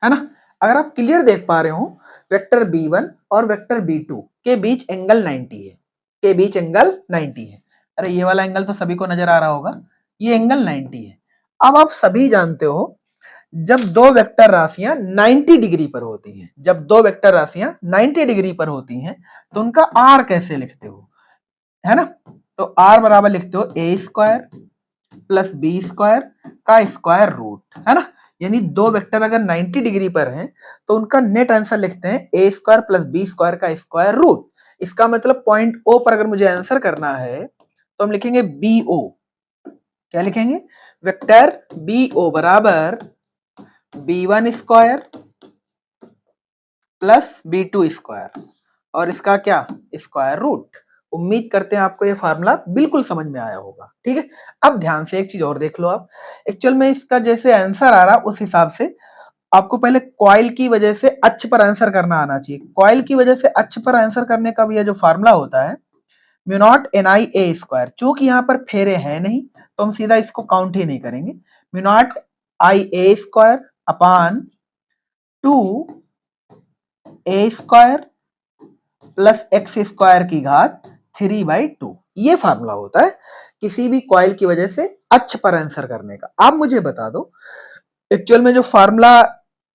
है ना? अगर आप क्लियर देख पा रहे हो, वेक्टर B1 और वेक्टर B2 के बीच एंगल 90 है, के बीच एंगल 90 है। अरे ये वाला एंगल तो सभी को नजर आ रहा होगा, ये एंगल 90 है। अब आप सभी जानते हो, जब दो वेक्टर राशियां 90 डिग्री पर होती हैं, जब दो वेक्टर राशियां 90 डिग्री पर होती हैं, तो उनका आर कैसे लिखते हो, है ना? तो आर बराबर लिखते हो ए स्क्वायर प्लस बी स्क्वायर का स्क्वायर रूट, है ना? यानी दो वेक्टर अगर 90 डिग्री पर हैं तो उनका नेट आंसर लिखते हैं ए स्क्वायर प्लस बी स्क्वायर का स्क्वायर रूट। इसका मतलब पॉइंट ओ पर अगर मुझे आंसर करना है तो हम लिखेंगे बी ओ। क्या लिखेंगे? वेक्टर बी ओ बराबर B1 square plus B2 square और इसका क्या, स्क्वायर रूट। उम्मीद करते हैं आपको ये फार्मूला बिल्कुल समझ में आया होगा। ठीक है, अब ध्यान से एक चीज और देख लो आप। एक्चुअल में इसका जैसे आंसर आ रहा उस हिसाब से आपको पहले कॉइल की वजह से अक्ष पर आंसर करना आना चाहिए। कॉइल की वजह से अक्ष पर आंसर करने का भी यह जो फार्मूला होता है, mu not an I a square. चूंकि यहाँ पर फेरे हैं नहीं तो हम सीधा इसको काउंट ही नहीं करेंगे। Mu naught I a square upon 2 A square plus x square की घात 3/2। ये फार्मूला होता है किसी भी कॉइल की वजह से अक्ष पर आंसर करने का। आप मुझे बता दो, एक्चुअल में जो फार्मूला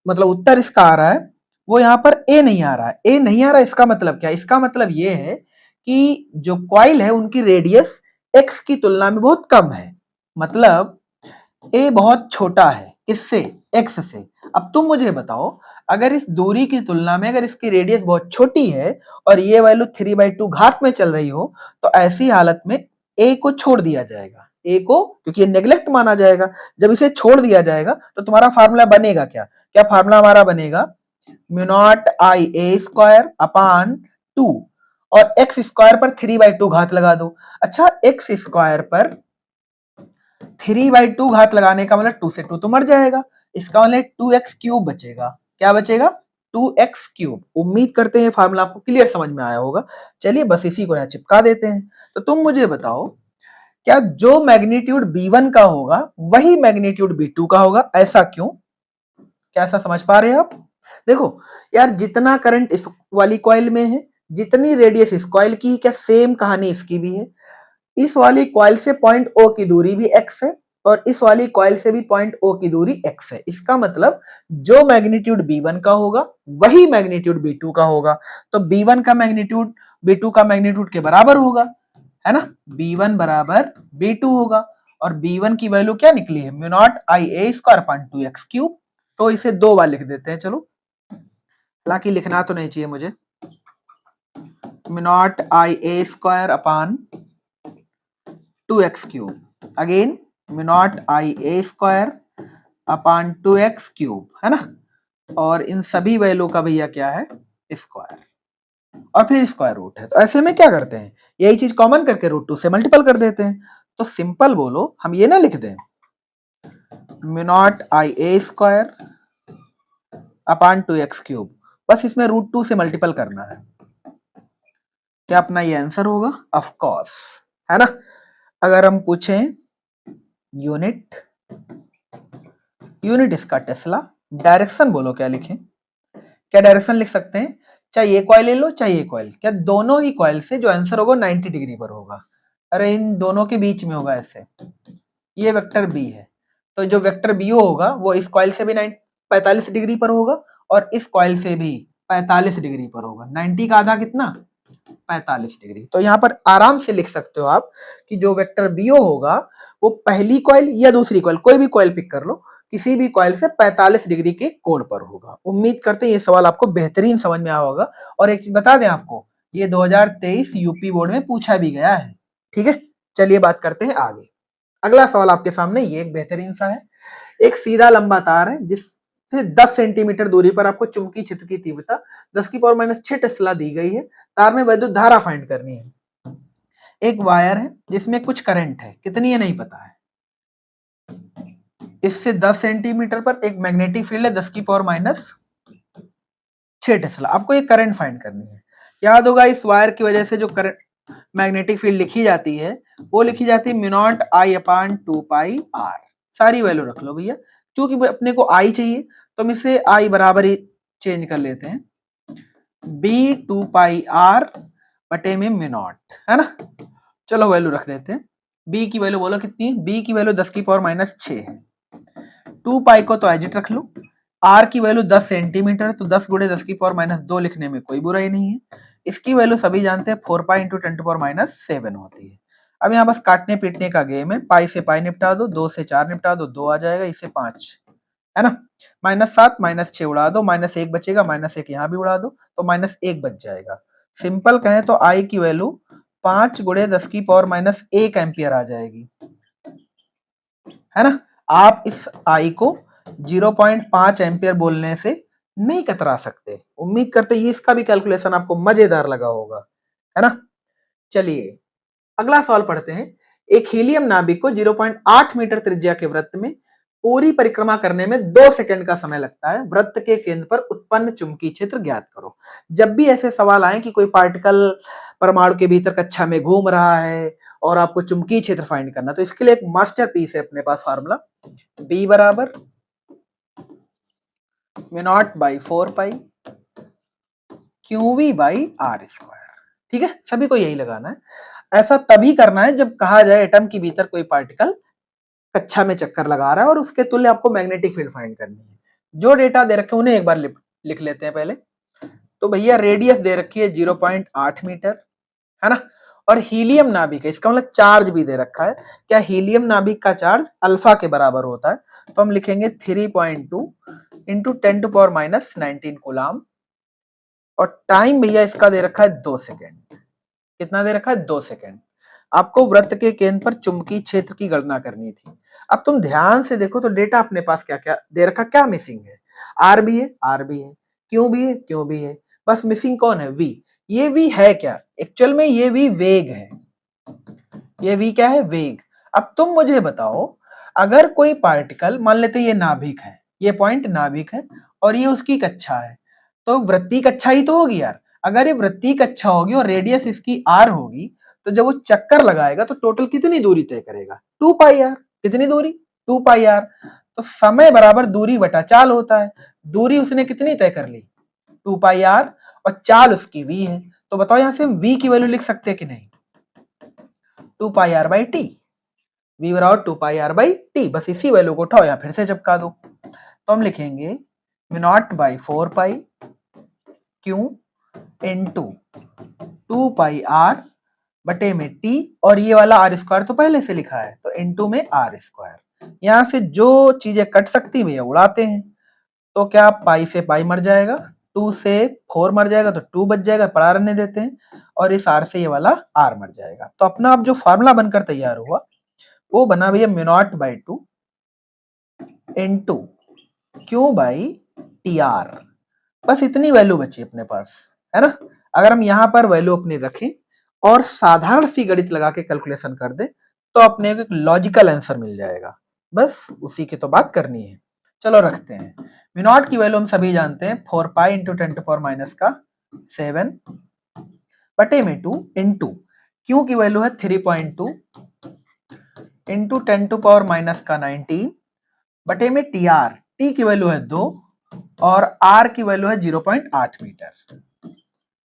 मतलब उत्तर इसका आ रहा है वो यहाँ पर ए नहीं आ रहा है। ए नहीं आ रहा, इसका मतलब क्या? इसका मतलब ये है कि जो कॉइल है उनकी रेडियस एक्स की तुलना में बहुत कम है। मतलब ए बहुत छोटा है, किससे? एक्स से। अब तुम मुझे बताओ, अगर इस दूरी की तुलना में अगर इसकी रेडियस बहुत छोटी है और ये वैल्यू 3/2 घात में चल रही हो, तो ऐसी हालत में ए को छोड़ दिया जाएगा, ए को, क्योंकि ये नेग्लेक्ट माना जाएगा। जब इसे छोड़ दिया जाएगा तो तुम्हारा फार्मूला बनेगा क्या? क्या फार्मूला हमारा बनेगा? Mu naught I a square अपान 2 और एक्स स्क्वायर पर 3/2 घात लगा दो। अच्छा, एक्स स्क्वायर पर 3/2 घात लगाने का मतलब 2 से 2 तो मर जाएगा, इसका मतलब 2x क्यूब बचेगा। क्या बचेगा? 2x cube. उम्मीद करते हैं फार्मूला आपको क्लियर समझ में आया होगा। चलिए बस इसी को यहाँ चिपका देते हैं। तो तुम मुझे बताओ, क्या जो मैग्नीट्यूड B1 का होगा वही मैग्नीट्यूड B2 का होगा? ऐसा क्यों? क्या ऐसा समझ पा रहे हैं आप? देखो यार, जितना करंट इस वाली कॉइल में है, जितनी रेडियस इस कॉइल की है, क्या सेम कहानी इसकी भी है। इस वाली कॉइल से पॉइंट ओ की दूरी भी x है और इस वाली कॉइल से भी पॉइंट ओ की दूरी x है। इसका मतलब जो मैग्नीट्यूड B1 का होगा वही मैग्नीट्यूड B2 का होगा। तो B1 का मैग्नीट्यूड B2 का मैग्नीट्यूड के बराबर होगा, है ना? B1 बराबर B2 होगा और B1 की वैल्यू क्या निकली है? Mu naught I a square upon 2x cube. तो इसे दो बार लिख देते हैं, चलो, हालांकि लिखना तो नहीं चाहिए मुझे। Mu naught I a square upon 2x cube, again mu naught I a square upon 2x cube, है ना, और इन सभी वैल्यू का भैया क्या है, स्क्वायर, और फिर स्क्वायर रूट है। तो ऐसे में क्या करते हैं, यही चीज कॉमन करके √2 से मल्टीपल कर देते हैं। तो सिंपल बोलो, हम ये ना लिख दें mu naught I a square upon 2x cube, बस इसमें √2 से मल्टीपल करना है। क्या अपना ये आंसर होगा? ऑफ कोर्स, है ना। अगर हम पूछें यूनिट, यूनिट इसका टेस्ला, डायरेक्शन बोलो क्या लिखें, क्या डायरेक्शन लिख सकते हैं, चाहे ये कॉइल ले लो चाहे ये कॉइल, क्या दोनों ही कॉइल से जो आंसर होगा 90 डिग्री पर होगा। अरे इन दोनों के बीच में होगा ऐसे, ये वेक्टर बी है, तो जो वेक्टर बी होगा वो इस कॉइल से भी 45 डिग्री पर होगा और इस कॉइल से भी 45 डिग्री पर होगा। 90 का आधा कितना, 45 डिग्री। तो यहाँ पर आराम से लिख सकते हो आप कि जो वेक्टर बी होगा वो पहली कॉइल या दूसरी कॉइल, कोई भी कॉइल पिक कर लो, किसी भी कॉइल से 45 डिग्री के कोण पर होगा। उम्मीद करते हैं ये सवाल आपको बेहतरीन समझ में आया होगा। और एक चीज बता दें आपको, ये 2023 यूपी बोर्ड में पूछा भी गया है। ठीक है, चलिए बात करते हैं आगे। अगला सवाल आपके सामने ये एक बेहतरीन सा है। एक सीधा लंबा तार है जिससे 10 सेंटीमीटर दूरी पर आपको चुंबकीय क्षेत्र की तीव्रता 10⁻⁻6 टेस्ला दी गई है। तार में वैद्युत धारा फाइंड करनी है। एक वायर है जिसमें कुछ करंट है, कितनी है नहीं पता है। इससे 10 सेंटीमीटर पर एक मैग्नेटिक फील्ड है 10⁻6 टेस्ला। आपको ये करंट फाइंड करनी है। याद होगा इस वायर की वजह से जो करंट मैग्नेटिक फील्ड लिखी जाती है वो लिखी जाती है mu naught I upon 2 pi R. सारी वैल्यू रख लो भैया, क्योंकि अपने को आई चाहिए तो हम इसे आई बराबर ही चेंज कर लेते हैं, बी 2 पाई आर बटे में म्यू नॉट, है ना। चलो वैल्यू रख देते हैं। बी की वैल्यू बोलो कितनी है, बी की वैल्यू 10⁻⁻6 है। 2 पाई को तो एजिट रख लो। आर की वैल्यू 10 सेंटीमीटर, तो 10 गुणे 10⁻⁻2 लिखने में कोई बुराई नहीं है। इसकी वैल्यू सभी जानते हैं 4 पाई इंटू 10⁻⁷ होती है। अब यहाँ बस काटने पीटने का गेम है, पाई से पाई निपटा दो, 2 से 4 निपटा दो, 2 आ जाएगा, इसे 5, है ना। -7 -6 उड़ा दो, -1 बचेगा, -1 यहाँ भी उड़ा दो तो -1 बच जाएगा। सिंपल कहें तो आई की वैल्यू 5 गुणे 10⁻⁻1 एम्पियर आ जाएगी, है ना। आप इस आई को 0.5 एम्पियर बोलने से नहीं कतरा सकते। उम्मीद करते ये इसका भी कैलकुलेशन आपको मजेदार लगा होगा, है ना। चलिए अगला सवाल पढ़ते हैं। एक हीलियम नाभिक को 0.8 मीटर त्रिज्या के वृत्त में पूरी परिक्रमा करने में 2 सेकंड का समय लगता है। वृत्त के केंद्र पर उत्पन्न चुंबकीय क्षेत्र ज्ञात करो। जब भी ऐसे सवाल आए कि कोई पार्टिकल परमाणु के भीतर कक्षा में घूम रहा है और आपको चुंबकीय क्षेत्र फाइंड करना, तो इसके लिए एक मास्टरपीस है अपने पास फार्मूला, बी बराबर mu naught by 4 pi QV by R square. ठीक है, सभी को यही लगाना है। ऐसा तभी करना है जब कहा जाए एटम के भीतर कोई पार्टिकल कक्षा में चक्कर लगा रहा है और उसके तुल्य आपको मैग्नेटिक फील्ड फाइंड करनी है। जो डेटा दे रखे उन्हें एक बार लिख लेते हैं पहले। तो भैया रेडियस दे रखी है 0.8 मीटर, है ना, और हीलियम नाभिक है, इसका मतलब चार्ज भी दे रखा है। क्या हीलियम नाभिक का चार्ज अल्फा के बराबर होता है, तो हम लिखेंगे 3.2 इंटू 10⁻⁻19 कूलाम, और टाइम भैया इसका दे रखा है 2 सेकेंड। कितना दे रखा है, 2 सेकेंड। आपको वृत्त के केंद्र पर चुंबकीय क्षेत्र की गणना करनी थी। अब तुम ध्यान से देखो तो डेटा अपने पास क्या क्या दे रखा, क्या मिसिंग है, आर भी है, आर भी है, क्यों भी है, क्यों भी है, बस मिसिंग कौन है, वी। ये वी है क्या, एक्चुअल में ये वी वेग है। ये वी क्या है, वेग। अब तुम मुझे बताओ, अगर कोई पार्टिकल, मान लेते ये नाभिक है, ये पॉइंट नाभिक है और ये उसकी कक्षा है, तो वृत्तीय कक्षा ही तो होगी यार। अगर ये वृत्तीय कक्षा होगी और रेडियस इसकी आर होगी, तो जब वो चक्कर लगाएगा तो टोटल कितनी दूरी तय करेगा, 2 पाई आर। कितनी दूरी, 2 पाई आर। तो समय बराबर दूरी बटा चाल होता है। दूरी उसने कितनी तय कर ली, 2 पाई आर, और चाल उसकी v है। तो बताओ यहां से हम v की वैल्यू लिख सकते हैं कि नहीं, 2 pi R by T, v बराबर 2 पाई आर बाई टी। बस इसी वैल्यू को उठाओ या फिर से चिपका दो। तो हम लिखेंगे mu naught by 4 pi Q into 2 pi R बटे में टी, और ये वाला आर स्क्वायर तो पहले से लिखा है, तो इनटू में आर स्क्वायर। यहां से जो चीजें कट सकती भैया उड़ाते हैं। तो क्या पाई से पाई मर जाएगा, 2 से 4 मर जाएगा तो 2 बच जाएगा, पड़ा रहने देते हैं, और इस r से ये वाला r मर जाएगा। तो अपना अब जो फार्मूला बनकर तैयार हुआ वो बना भैया μ0/2 इनटू q बाई tr। बस इतनी वैल्यू बची अपने पास, है ना। अगर हम यहाँ पर वैल्यू अपनी रखें और साधारण सी गणित लगा के कैलकुलेशन कर दे तो अपने को एक लॉजिकल आंसर मिल जाएगा। बस उसी की तो बात करनी है। चलो रखते हैं। μ0 की वैल्यू हम सभी जानते हैं 4 पाई इंटू 10⁻⁷ बटे में 2 इंटू क्यू की वैल्यू है 3.2 इंटू 10⁻⁻19 बटे में टीआर, टी की वैल्यू है 2 और आर की वैल्यू है 0.8 मीटर,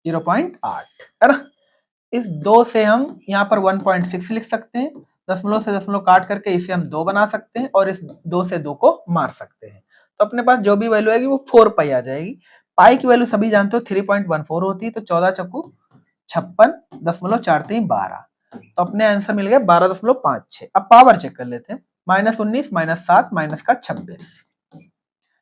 0.8, है ना। इस 2 से हम यहाँ पर 1.6 लिख सकते हैं, दशमलव से दशमलव काट करके इसे हम 2 बना सकते हैं और इस 2 से 2 को मार सकते हैं। तो अपने पास जो भी वैल्यू आएगी वो 4 पाई आ जाएगी। पाई की वैल्यू सभी जानते हो 3.14 होती है, तो 14 चक्कू 56.43 12, तो अपने आंसर मिल गया 12.56। अब पावर चेक कर लेते हैं, -19 -7 -26,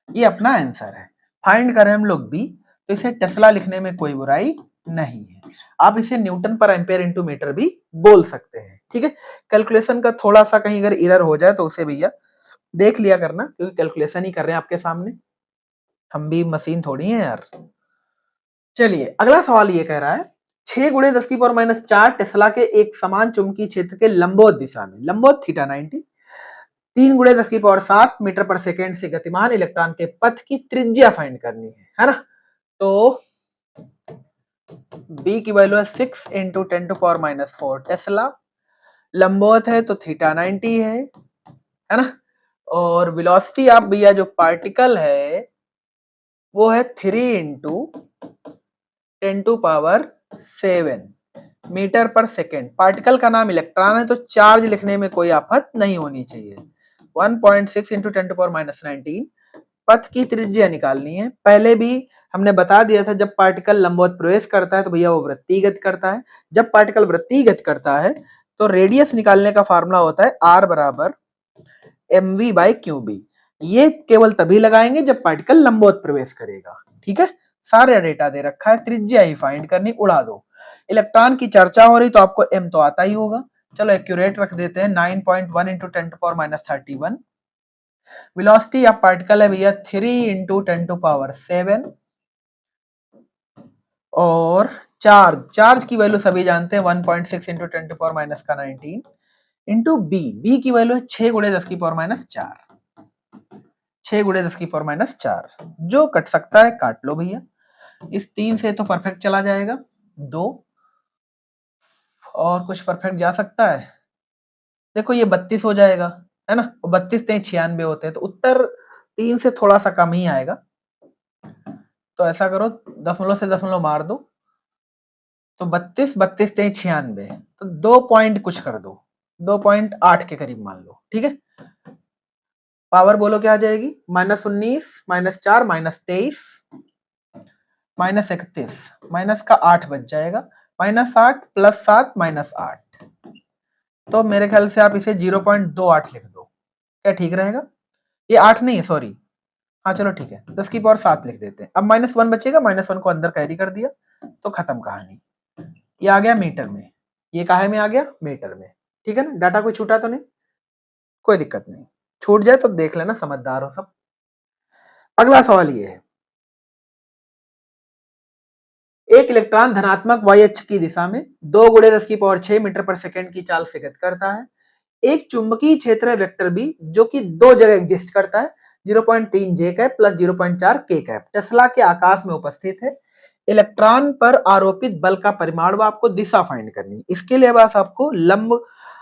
ये अपना आंसर है। फाइंड करें हम लोग बी, तो इसे टेस्ला लिखने में कोई बुराई नहीं है। आप इसे Newton per ampere into metre भी बोल सकते हैं, ठीक है। कैलकुलेशन का थोड़ा सा कहीं अगर एरर हो जाए तो उसे भैया देख लिया करना, क्योंकि कैलकुलेशन ही कर रहे हैं आपके सामने, हम भी मशीन थोड़ी हैं यार। चलिए अगला सवाल ये कह रहा है 6 × 10⁻⁴ टेस्ला के एक समान चुंबकीय क्षेत्र के लंबवत दिशा में, लंबवत थीटा 90, 3 × 10⁻⁷ मीटर पर सेकेंड से गतिमान इलेक्ट्रॉन के पथ की त्रिज्या फाइंड करनी है ना। तो B की वैल्यू है 6 × 10⁻⁴ टेस्ला, लंबवत है तो थीटा 90 है ना। और वेलोसिटी आप भैया जो पार्टिकल है वो है 3 × 10⁻⁷ मीटर पर सेकेंड। पार्टिकल का नाम इलेक्ट्रॉन है तो चार्ज लिखने में कोई आफत नहीं होनी चाहिए। 1.6 × 10⁻⁹ पथ की त्रिज्या निकालनी है। पहले भी हमने बता दिया था, जब पार्टिकल लंबवत प्रवेश करता है तो भैया वो वृत्तीय गति करता है। जब पार्टिकल वृत्तीय गति करता है तो रेडियस निकालने का फार्मूला होता है r बराबर mv/qb। ये केवल तभी लगाएंगे जब पार्टिकल लंबवत प्रवेश करेगा, ठीक है। सारा डेटा दे रखा है, त्रिज्या ही फाइंड करनी, उड़ा दो। इलेक्ट्रॉन की चर्चा हो रही तो आपको m तो आता ही होगा। चलो एक्यूरेट रख देते हैं, 9.1 × 10⁻31। वेलोसिटी ऑफ पार्टिकल है भैया 3 × 10⁻⁷। और चार्ज की वैल्यू सभी जानते हैं 1.6 × 10⁻⁻19 इंटू बी की वैल्यू है 6 × 10⁻⁴, 6 × 10⁻⁴। जो कट सकता है काट लो भैया। इस 3 से तो परफेक्ट चला जाएगा, 2 और कुछ परफेक्ट जा सकता है। देखो ये 32 हो जाएगा, है ना। 32 से 96 होते हैं, तो उत्तर 3 से थोड़ा सा कम ही आएगा। तो ऐसा करो, दशमलव से दशमलव मार दो, तो 32 32 से 96, तो 2 पॉइंट कुछ कर दो, 2.8 के करीब मान लो, ठीक है। पावर बोलो क्या आ जाएगी, -19 -4 -23 -31, माइनस का 8 बच जाएगा, -8 + 7 -8। तो मेरे ख्याल से आप इसे 0.28 लिख दो, क्या ठीक रहेगा। ये 8 नहीं है, सॉरी, हाँ चलो ठीक है, 10⁻⁷ लिख देते हैं। अब -1 बचेगा, -1 को अंदर कैरी कर दिया तो खत्म कहानी। ये आ गया मीटर में, ये काहे में आ गया, मीटर में, ठीक है ना। डाटा कोई छूटा तो नहीं, कोई दिक्कत नहीं, छूट जाए तो देख लेना, समझदार हो सब। अगला सवाल ये है, एक इलेक्ट्रॉन धनात्मक y अक्ष की दिशा में 2 × 10⁶ मीटर पर सेकेंड की चाल से गति करता है। एक चुंबकीय क्षेत्र वेक्टर बी जो कि 2 जगह एग्जिस्ट करता है, 0.3 j cap + 0.4 k cap Tesla के आकाश में उपस्थित है। इलेक्ट्रॉन पर आरोपित बल का परिमाण व आपको दिशा फाइंड करनी है। इसके लिए बस आपको लंब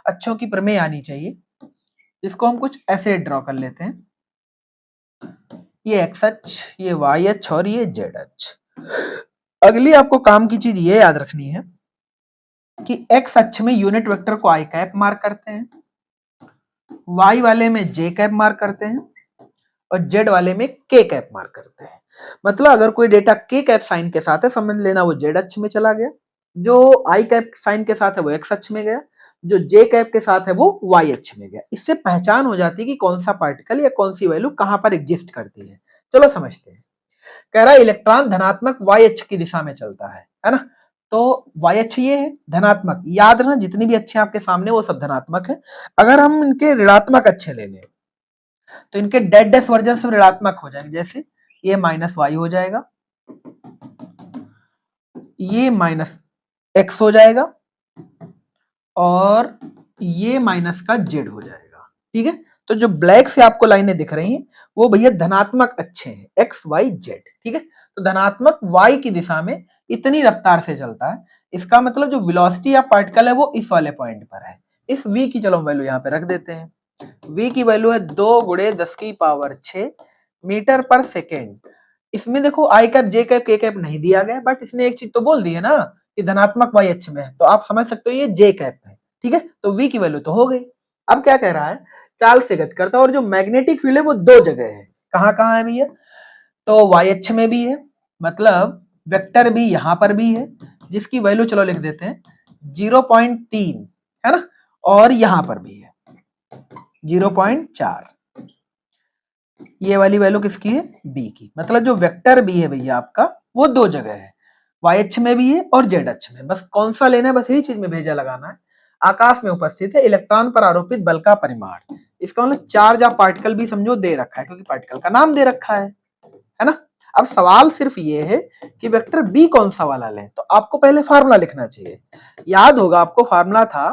अक्षों की प्रमेय आनी चाहिए। इसको हम कुछ ऐसे ड्रॉ कर लेते हैं, ये x अक्ष, ये y अक्ष और ये z अक्ष। अगली आपको काम की चीज ये याद रखनी है कि x अक्ष में यूनिट वेक्टर को i कैप मार्क करते हैं, y वाले में j कैप मार्क करते हैं और z वाले में k कैप मार्क करते हैं। मतलब अगर कोई डेटा k कैप साइन के साथ है, समझ लेना वो z अक्ष में चला गया, जो i कैप साइन के साथ है वो x अक्ष में गया, जो j कैप के साथ है वो y अक्ष में गया। इससे पहचान हो जाती है कि कौन सा पार्टिकल या कौन सी वैल्यू कहां पर एग्जिस्ट करती है। चलो समझते हैं। कह रहा है इलेक्ट्रॉन धनात्मक y अक्ष की दिशा में चलता है ना। तो y अक्ष ये है धनात्मक, याद रखना जितनी भी अक्षें आपके सामने वो सब धनात्मक है। अगर हम इनके ऋणात्मक अक्षें ले लें तो इनके डेड डैश वर्जन सब ऋणात्मक हो जाएंगे, जैसे ये माइनस वाई हो जाएगा, ये माइनस एक्स हो जाएगा और ये माइनस का जेड हो जाएगा। ठीक है, तो जो ब्लैक से आपको लाइनें दिख रही हैं वो भैया धनात्मक अक्षें हैं, एक्स वाई जेड। ठीक है, तो धनात्मक वाई की दिशा में इतनी रफ्तार से चलता है, इसका मतलब जो वेलोसिटी या पार्टिकल है वो इस वाले पॉइंट पर है। इस v की चलो वैल्यू यहाँ पे रख देते हैं, v की वैल्यू है 2 गुणे 10 की पावर 6 मीटर पर सेकेंड। इसमें देखो आई कैप जे कैप के कैप नहीं दिया गया, बट इसने एक चीज तो बोल दी है ना कि धनात्मक वाई अक्ष में है, तो आप समझ सकते हो ये जे कैप है। ठीक है, तो v की वैल्यू तो हो गई। अब क्या कह रहा है, चाल से गति करता है और जो मैग्नेटिक फील्ड है वो दो जगह है, कहां कहां है भैया, तो वाई अक्ष में भी है, मतलब वेक्टर भी यहां पर भी है, जिसकी वैल्यू चलो लिख देते हैं 0.3 है ना, और यहां पर भी है 0.4। ये वाली वैल्यू किसकी है, बी की, मतलब जो वेक्टर बी है भैया आपका वो दो जगह है, वाई अक्ष में भी है और जेड अक्ष में। बस कौन सा लेना है, बस यही चीज में भेजा लगाना है। आकाश में उपस्थित है इलेक्ट्रॉन पर आरोपित बल का परिमाण, इसका मतलब चार्ज या पार्टिकल भी समझो दे रखा है, क्योंकि पार्टिकल का नाम दे रखा है ना। अब सवाल सिर्फ ये है कि वेक्टर बी कौन सा वाला लें, तो आपको पहले फार्मूला लिखना चाहिए। याद होगा आपको फार्मूला था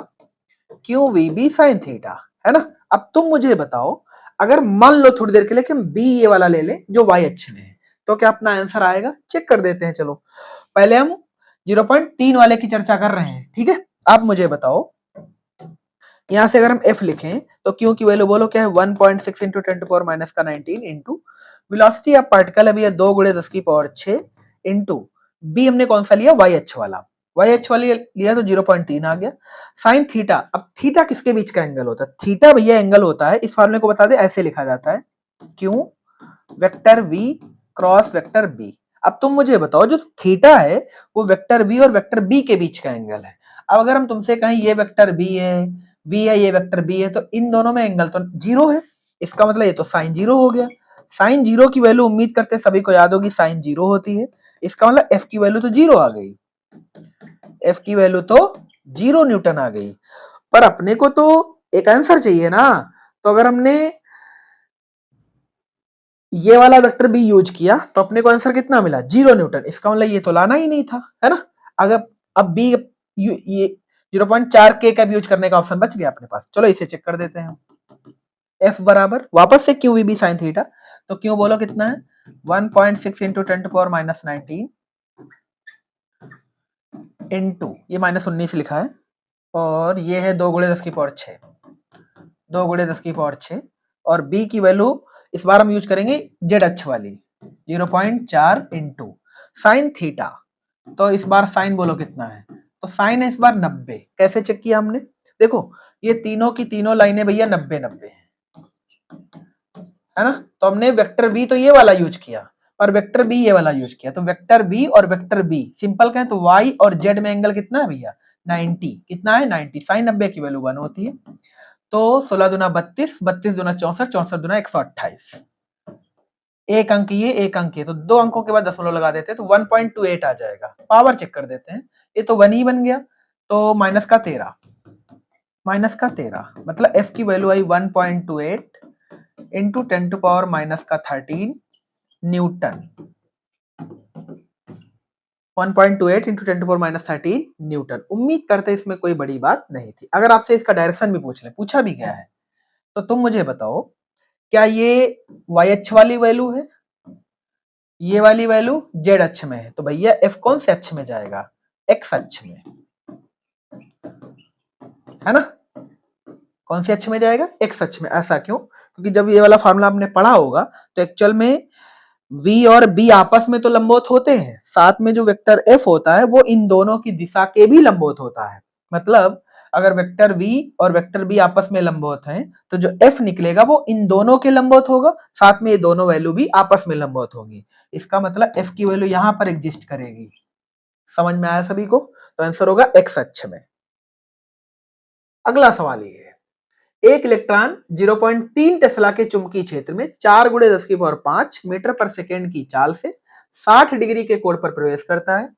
Q V B sine theta, है ना। अब तुम मुझे बताओ, अगर मान लो थोड़ी देर के लिए कि हम बी ये वाला ले लें जो वाई अक्ष में है, तो क्या अपना आंसर आएगा, चेक कर देते हैं। चलो पहले हम 0.3 वाले की चर्चा कर रहे हैं। ठीक है, आप मुझे बताओ, यहां से अगर हम एफ लिखें तो क्यू की वैल्यू बोलो क्या है, 1.6 इंटू 10 टू पावर माइनस का 19 इंटू वेलोसिटी ऑफ पार्टिकल अभी 2 गुणे 10 की पावर 6 इंटू बी हमने कौन सा लिया, वाई अक्ष वाला, वाई अक्ष वाली लिया तो 0.3 आ गया। साइन थीटा, अब थीटा किसके बीच का एंगल होता है, थीटा भैया एंगल होता है, इस फार्मूले को बता दे, ऐसे लिखा जाता है Q vector V cross vector B. अब तुम मुझे बताओ जो थीटा है वो वेक्टर वी और वेक्टर बी के बीच का एंगल है। अब अगर हम तुमसे कहें ये वेक्टर बी है, वी है, ये वेक्टर बी है, तो इन दोनों में एंगल तो जीरो है, इसका मतलब ये तो साइन जीरो हो गया। साइन जीरो की वैल्यू उम्मीद करते सभी को याद होगी, साइन जीरो होती है, इसका मतलब एफ की वैल्यू तो जीरो आ गई, एफ की वैल्यू तो 0 न्यूटन आ गई। पर अपने को तो एक आंसर चाहिए ना, तो अगर हमने ये वाला वेक्टर बी यूज किया तो अपने को आंसर कितना मिला, 0 न्यूटन, इसका मतलब ये तो लाना ही नहीं था, है ना। अगर अब बी ये 0.4 के का यूज करने का ऑप्शन बच गया अपने पास, चलो इसे चेक कर देते हैं। एफ बराबर वापस से Q V B sine theta, तो क्यों बोलो कितना है, 1.6 into 10 to power minus 19 into ये माइनस 19 लिखा है, और ये है 2 गुणे 10 की पावर 6, 2 गुणे 10 की पावर 6, और बी की वैल्यू इस बार हम यूज करेंगे जेड अक्ष वाली 0.4 इंटू साइन थीटा, तो इस बार साइन बोलो कितना है, तो साइन है इस बार 90। कैसे चेक किया हमने, देखो ये तीनों की तीनों लाइनें भैया 90-90 है ना, तो हमने वेक्टर बी तो ये वाला यूज किया और वेक्टर बी ये वाला यूज किया, तो वेक्टर बी और वेक्टर बी सिंपल कहें तो वाई और जेड में एंगल कितना है भैया 90, कितना है 90, साइन 90 की वैल्यू 1 होती है, तो 16 दूना 32, 32 दूना 64, 64 दूना 128, एक अंक ये एक अंक ये, तो दो अंकों के बाद दशमलव लगा देते हैं तो 1.28 आ जाएगा। पावर चेक कर देते हैं, ये तो 1 ही बन गया, तो माइनस का 13, माइनस का 13 मतलब एफ की वैल्यू आई 1.28 इंटू 10 टू पावर माइनस का 13 newton, 1.28 into 10 to power minus 13 newton. उम्मीद करते इसमें कोई बड़ी बात नहीं थी। अगर आपसे इसका डायरेक्शन भी पूछ ले, पूछा भी गया है, तो तुम मुझे बताओ क्या ये वाई अक्ष वाली वैल्यू है, ये वाली वैल्यू जेड अक्ष में है, तो भैया एफ कौन से अक्ष में जाएगा, एक्स अक्ष में, है ना, कौन से अक्ष में जाएगा, एक्स अक्ष में। ऐसा क्यों, क्योंकि जब ये वाला फार्मूला आपने पढ़ा होगा तो एक्चुअल में v और b आपस में तो लंबवत होते हैं, साथ में जो वेक्टर f होता है वो इन दोनों की दिशा के भी लंबवत होता है। मतलब अगर वेक्टर v और वेक्टर b आपस में लंबवत हैं तो जो f निकलेगा वो इन दोनों के लंबवत होगा, साथ में ये दोनों वैल्यू भी आपस में लंबवत होंगी, इसका मतलब f की वैल्यू यहां पर एग्जिस्ट करेगी। समझ में आया सभी को, तो आंसर होगा x अक्ष में। अगला सवाल ये है, एक इलेक्ट्रॉन 0.3 टेस्ला के चुंबकीय क्षेत्र में 4 गुणे 10 की पावर 5 मीटर पर सेकेंड की चाल से 60 डिग्री के कोण पर प्रवेश करता है।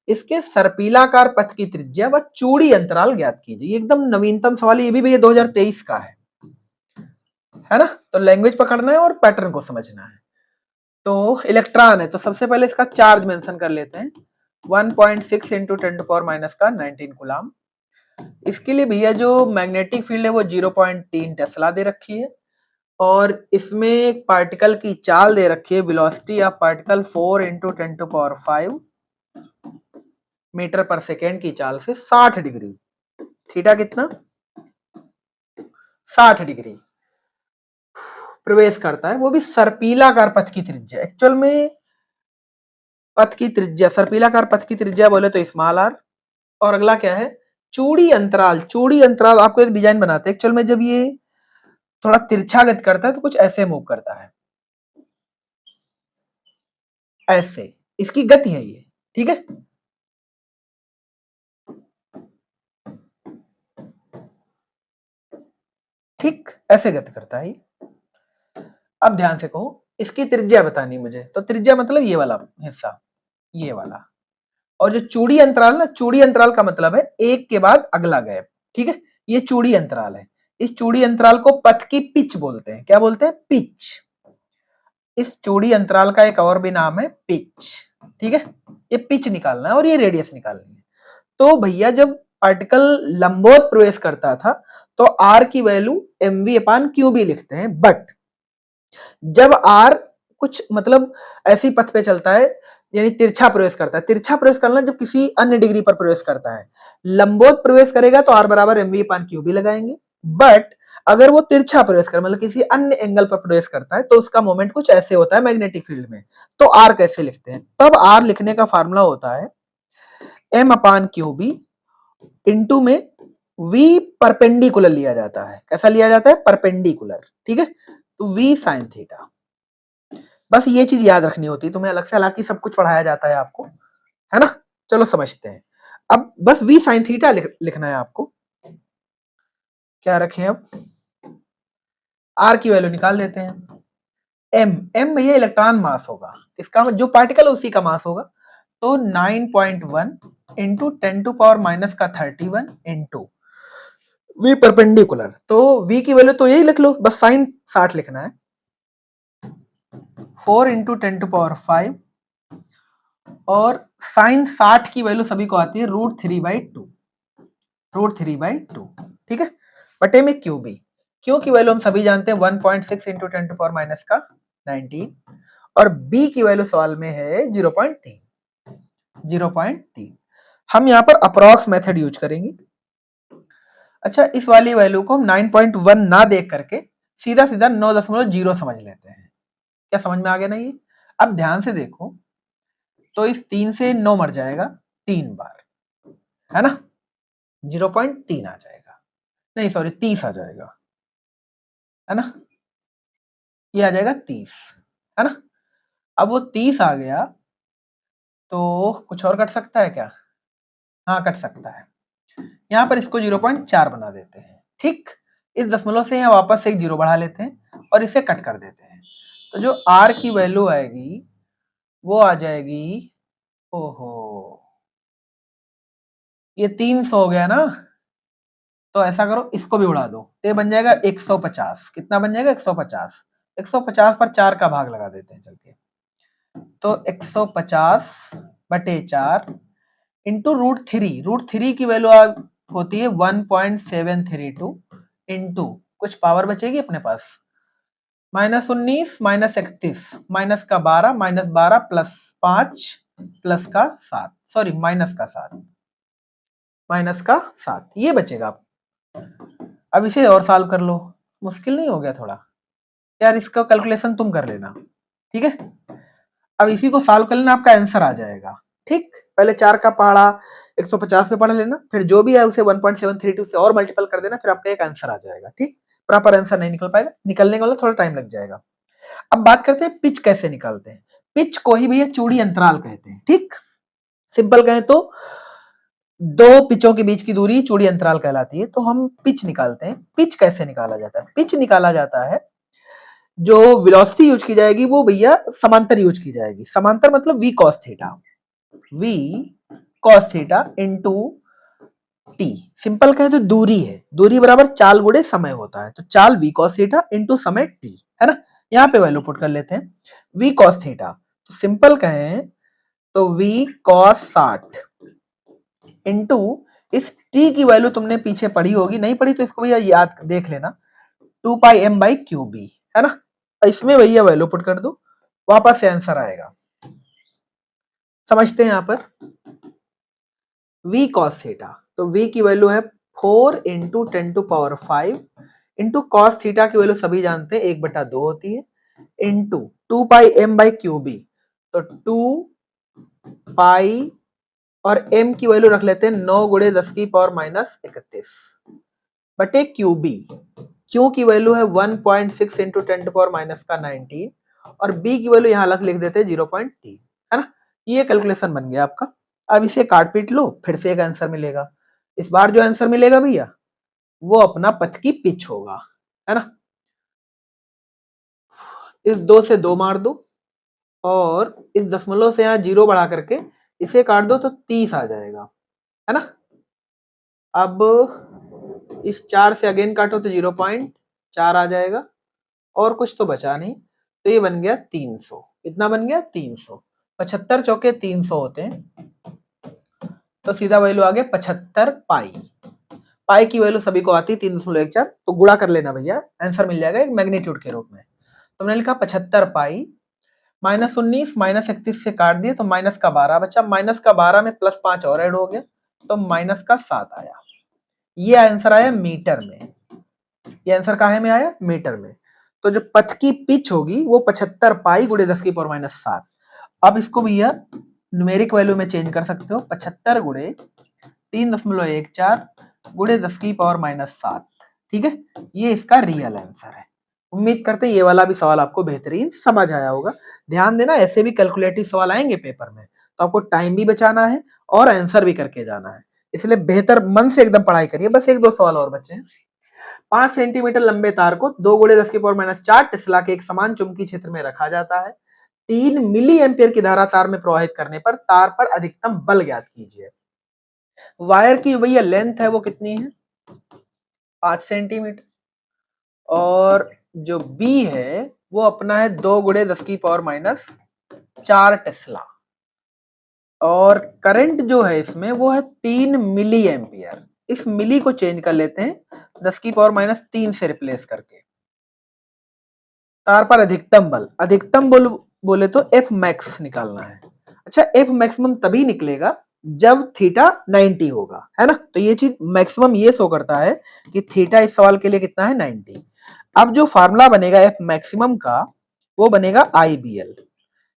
इसके सर्पिलाकार पथ की त्रिज्या व चूड़ी अंतराल ज्ञात कीजिए। एकदम नवीनतम सवाल, ये भी भैया 2023 का है ना। तो लैंग्वेज पकड़ना है और पैटर्न को समझना है। तो इलेक्ट्रॉन है, तो सबसे पहले इसका चार्ज मेंशन कर लेते हैं। 1.6 इंटू 10⁻⁻⁻ का 19 कूलम। इसके लिए भैया जो मैग्नेटिक फील्ड है वो 0.3 टेस्ला दे रखी है, और इसमें एक पार्टिकल की चाल दे रखी है, velocity of particle 4 into 10⁵ metre पर सेकेंड की चाल से 60 डिग्री, थीटा कितना 60 डिग्री प्रवेश करता है, वो भी सर्पिलाकार पथ की त्रिज्या। एक्चुअल में पथ की त्रिज्या, सर्पिलाकार पथ की त्रिज्या बोले तो स्मॉल आर। और अगला क्या है, चूड़ी अंतराल। चूड़ी अंतराल आपको एक डिजाइन बनाते हैं। एक्चुअल में जब ये थोड़ा तिरछा गति करता है तो कुछ ऐसे मूव करता है, ऐसे, इसकी गति है ये, ठीक है। ठीक ऐसे गति करता है ये। अब ध्यान से कहो, इसकी त्रिज्या बतानी मुझे, तो त्रिज्या मतलब ये वाला हिस्सा, ये वाला। और जो चूड़ी अंतराल ना, चूड़ी अंतराल का मतलब है एक के बाद अगला गैप, ठीक है। ये चूड़ी अंतराल है। इस चूड़ी अंतराल को पथ की पिच बोलते हैं। क्या बोलते हैं, पिच। इस चूड़ी अंतराल का एक और भी नाम है पिच, ठीक है। ये पिच निकालना है और ये रेडियस निकालनी है। तो भैया जब पार्टिकल लंबवत प्रवेश करता था तो आर की वैल्यू mv/qb लिखते हैं, बट जब आर कुछ मतलब ऐसी पथ पे चलता है, यानी तिरछा प्रवेश करता है। तिरछा प्रवेश करना जब किसी अन्य डिग्री पर प्रवेश करता है, लंबवत प्रवेश करेगा तो आर बराबर mv/qb लगाएंगे। बट अगर वो तिरछा प्रवेश कर मतलब किसी अन्य एंगल पर प्रवेश करता है तो उसका मोमेंट कुछ ऐसे होता है मैग्नेटिक फील्ड में, तो आर कैसे लिखते हैं, तब आर लिखने का फार्मूला होता है m/qb इंटू में v परपेंडिकुलर लिया जाता है। कैसा लिया जाता है, परपेंडिकुलर, ठीक है। तो v sin थीटा, बस ये चीज याद रखनी होती है तुम्हें, अलग से हालांकि सब कुछ पढ़ाया जाता है आपको, है ना। चलो समझते हैं। अब बस v sin थीटा लिखना है आपको। क्या रखें, अब r की वैल्यू निकाल देते हैं। m ये इलेक्ट्रॉन मास होगा, इसका जो पार्टिकल है उसी का मास होगा। तो 9.1 इंटू 10⁻⁻31 इंटू v परपेंडिकुलर। तो v की वैल्यू तो यही लिख लो, बस साइन 60 लिखना है। 4 इंटू 10⁵ और साइन 60 की वैल्यू सभी को आती है √3/2, √3/2, ठीक है। बटे में QB, Q की वैल्यू हम सभी जानते हैं 1.6 इंटू 10⁻⁻⁻19, और B की वैल्यू सवाल में है 0.3। हम यहाँ पर अप्रॉक्स मेथड यूज करेंगे। अच्छा, इस वाली वैल्यू को हम 9.1 ना देख करके सीधा सीधा 9.0 समझ लेते हैं। क्या समझ में आ गया ना ये। अब ध्यान से देखो, तो इस 3 से 9 मर जाएगा 3 बार, है ना। 0.3 आ जाएगा, नहीं सॉरी 30 आ जाएगा, है ना। ये आ जाएगा 30, है ना। अब वो 30 आ गया तो कुछ और कट सकता है क्या, हाँ कट सकता है। यहाँ पर इसको 0.4 बना देते हैं, ठीक। इस दशमलव से यहाँ वापस से एक 0 बढ़ा लेते हैं और इसे कट कर देते हैं। तो जो r की वैल्यू आएगी वो आ जाएगी, ओहो ये 300 हो गया ना। तो ऐसा करो, इसको भी उड़ा दो, तो ये बन जाएगा 150। कितना बन जाएगा, 150। 150 पर 4 का भाग लगा देते हैं चल के। तो 150 बटे 4 इंटू √3 की वैल्यू होती है 1.732 इंटू कुछ पावर बचेगी अपने पास, -19 -31 माइनस का 12 -12 प्लस 5 प्लस का 7, सॉरी माइनस का 7 ये बचेगा। अब इसे और सॉल्व कर लो, मुश्किल नहीं हो गया थोड़ा यार, इसका कैलकुलेशन तुम कर लेना, ठीक है। अब इसी को सॉल्व कर लेना, आपका आंसर आ जाएगा, ठीक। पहले 4 का पहाड़ा 150 पे पढ़ लेना, फिर जो भी है उसे 1.732 से और मल्टीपल कर देना, फिर आपका एक आंसर आ जाएगा, ठीक। प्रॉपर आंसर नहीं निकल पाएगा, निकलने वाला थोड़ा टाइम लग जाएगा। अब बात करते हैं पिच कैसे निकालते हैं। पिच को ही भैया चूड़ी अंतराल कहते हैं, ठीक। सिंपल कहें तो दो पिचों के बीच की दूरी चूड़ी अंतराल कहलाती है। तो हम पिच निकालते हैं। पिच कैसे निकाला जाता है, पिच निकाला जाता है जो वेलोसिटी यूज की जाएगी वो भैया समांतर यूज की जाएगी। समांतर मतलब v cos theta, v cos theta into t। Simple कहे तो दूरी है, दूरी बराबर चाल गुणे समय होता है, तो चाल v cos थीटा इनटू समय t, है ना। यहाँ पे वैल्यू पुट कर लेते हैं v cos थीटा, तो सिंपल कहें तो v cos 60 इनटू इस t की वैल्यू तुमने पीछे पढ़ी होगी, नहीं पढ़ी तो इसको भैया याद देख लेना, 2 pi m by Q B, है ना। इसमें भैया वैल्यू पुट कर दो, वापस से आंसर आएगा। समझते हैं यहाँ पर v cos थीटा, तो v की वैल्यू है 4 into 10 to power 5 into cos theta की वैल्यू सभी जानते हैं 1/2 होती है, into 2 pi m by Q B, तो 2 पाई और m की वैल्यू रख लेते हैं 9 गुणे 10 की पावर माइनस 31 बटे क्यू बी। क्यू की वैल्यू है 1.6 इंटू 10 टू पावर माइनस का 19 और b की वैल्यू यहाँ अलग लिख देते हैं 0.3, है ना। ये कैलकुलेशन बन गया आपका। अब इसे काट पीट लो, फिर से एक आंसर मिलेगा। इस बार जो आंसर मिलेगा भैया वो अपना पथ की पिच होगा, है ना। इस 2 से 2 मार दो और इस दशमलव से यहाँ 0 बढ़ा करके इसे काट दो तो 30 आ जाएगा, है ना। अब इस 4 से अगेन काटो तो 0.4 आ जाएगा और कुछ तो बचा नहीं, तो ये बन गया 300। इतना बन गया 300। 75 चौके 300 होते हैं, तो सीधा वैल्यू आ गया 75 पाई। पाई की वैल्यू सभी को आती है 3.14, तो गुणा कर लेना भैया, आंसर मिल जाएगा एक मैग्नीट्यूड के रूप में। तो मैंने लिखा 75 पाई माइनस 19 माइनस 31 से काट दिए तो माइनस का 12 बचा, माइनस का 12 में प्लस 5 और ऐड हो गया तो माइनस का 7 आया। ये आंसर आया मीटर में। ये आंसर कहाँ में आया? मीटर में। तो जो पथ की पिच होगी वो 75 पाई गुणे 10 की पावर माइनस 7। अब इसको भैया न्यूमेरिक वैल्यू में चेंज कर सकते हो, 75 गुणे 3.14 गुणे 10 की पावर माइनस 7। ठीक है, ये इसका रियल आंसर है। उम्मीद करते हैं ये वाला भी सवाल आपको बेहतरीन समझ आया होगा। ध्यान देना, ऐसे भी कैलकुलेटिव सवाल आएंगे पेपर में, तो आपको टाइम भी बचाना है और आंसर भी करके जाना है, इसलिए बेहतर मन से एकदम पढ़ाई करिए। बस 1-2 सवाल और बचे हैं। 5 सेंटीमीटर लंबे तार को 2 गुणे 10 की पावर माइनस 4 टेस्ला के एक समान चुंबकीय क्षेत्र में रखा जाता है। 3 मिली एम्पियर की धारा तार में प्रवाहित करने पर तार पर अधिकतम बल ज्ञात कीजिए। वायर की भैया लेंथ है वो कितनी है? 5 सेंटीमीटर और जो बी है वो अपना है 2 गुणे 10 की पावर माइनस 4 टेस्ला और करंट जो है इसमें वो है 3 मिली एम्पियर। इस मिली को चेंज कर लेते हैं 10 की पावर माइनस 3 से रिप्लेस करके। तार पर अधिकतम बल, अधिकतम बल बोले तो एफ मैक्स निकालना है। अच्छा, एफ मैक्सिमम तभी निकलेगा जब थीटा 90 होगा, है ना। तो ये चीज मैक्सिमम ये शो करता है कि थीटा इस सवाल के लिए कितना है? 90। अब जो फार्मूला बनेगा एफ मैक्सिमम का वो बनेगा IBL,